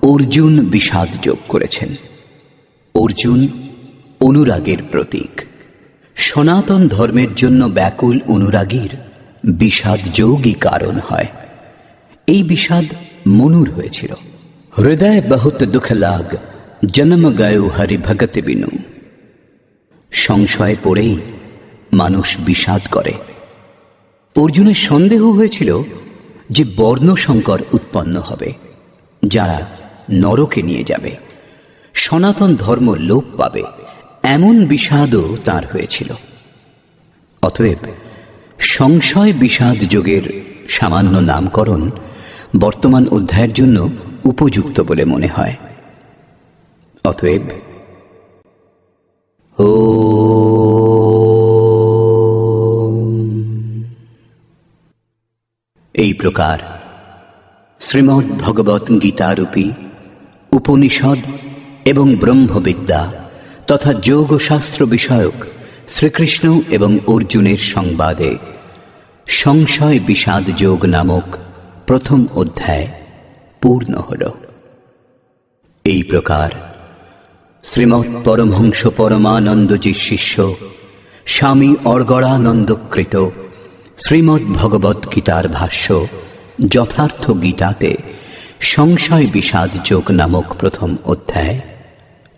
অর্জুন বিষাদ যোগ করেছেন। অর্জুন অনুরাগের প্রতীক। সনাতন ধর্মের জন্য ব্যাকুল অনুরাগীর বিষাদ যোগই কারণ হয়। এই বিষাদ মনুর হয়েছিল। হৃদয় বহুত দুঃখ লাগ, জন্ম গয়ো হরি ভগত বিনু। সংশয় পড়েই মানুষ বিষাদ করে। অর্জুনের সন্দেহ হয়েছিল যে বর্ণসংকর উৎপন্ন হবে, যারা নরকে নিয়ে যাবে, সনাতন ধর্ম লোপ পাবে, এমন বিষাদও তার হয়েছিল। অতএব সংশয় বিষাদ যোগের সামান্য নামকরণ বর্তমান অধ্যায়ের জন্য উপযুক্ত বলে মনে হয়। অতএব এই প্রকার শ্রীমদ্ ভগবত গীতারূপী উপনিষদ এবং ব্রহ্মবিদ্যা তথা যোগশাস্ত্র বিষয়ক শ্রীকৃষ্ণ এবং অর্জুনের সংবাদে সংশয় বিষাদ যোগ নামক প্রথম অধ্যায় পূর্ণ হল। এই প্রকার শ্রীমৎ পরমহংস পরমানন্দজির শিষ্য স্বামী অর্গড়ানন্দকৃত শ্রীমদ্ ভগবত গীতার ভাষ্য যথার্থ গীতাতে সংশয় বিষাদ যোগ নামক প্রথম অধ্যায়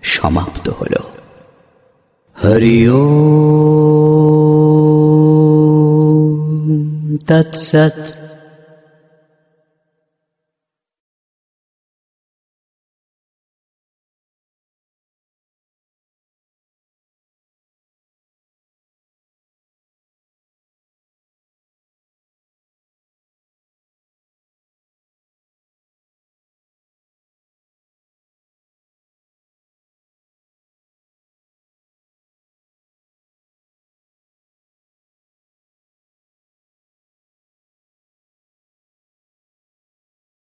সমাপ্ত হল। হরি ওম তৎসৎ।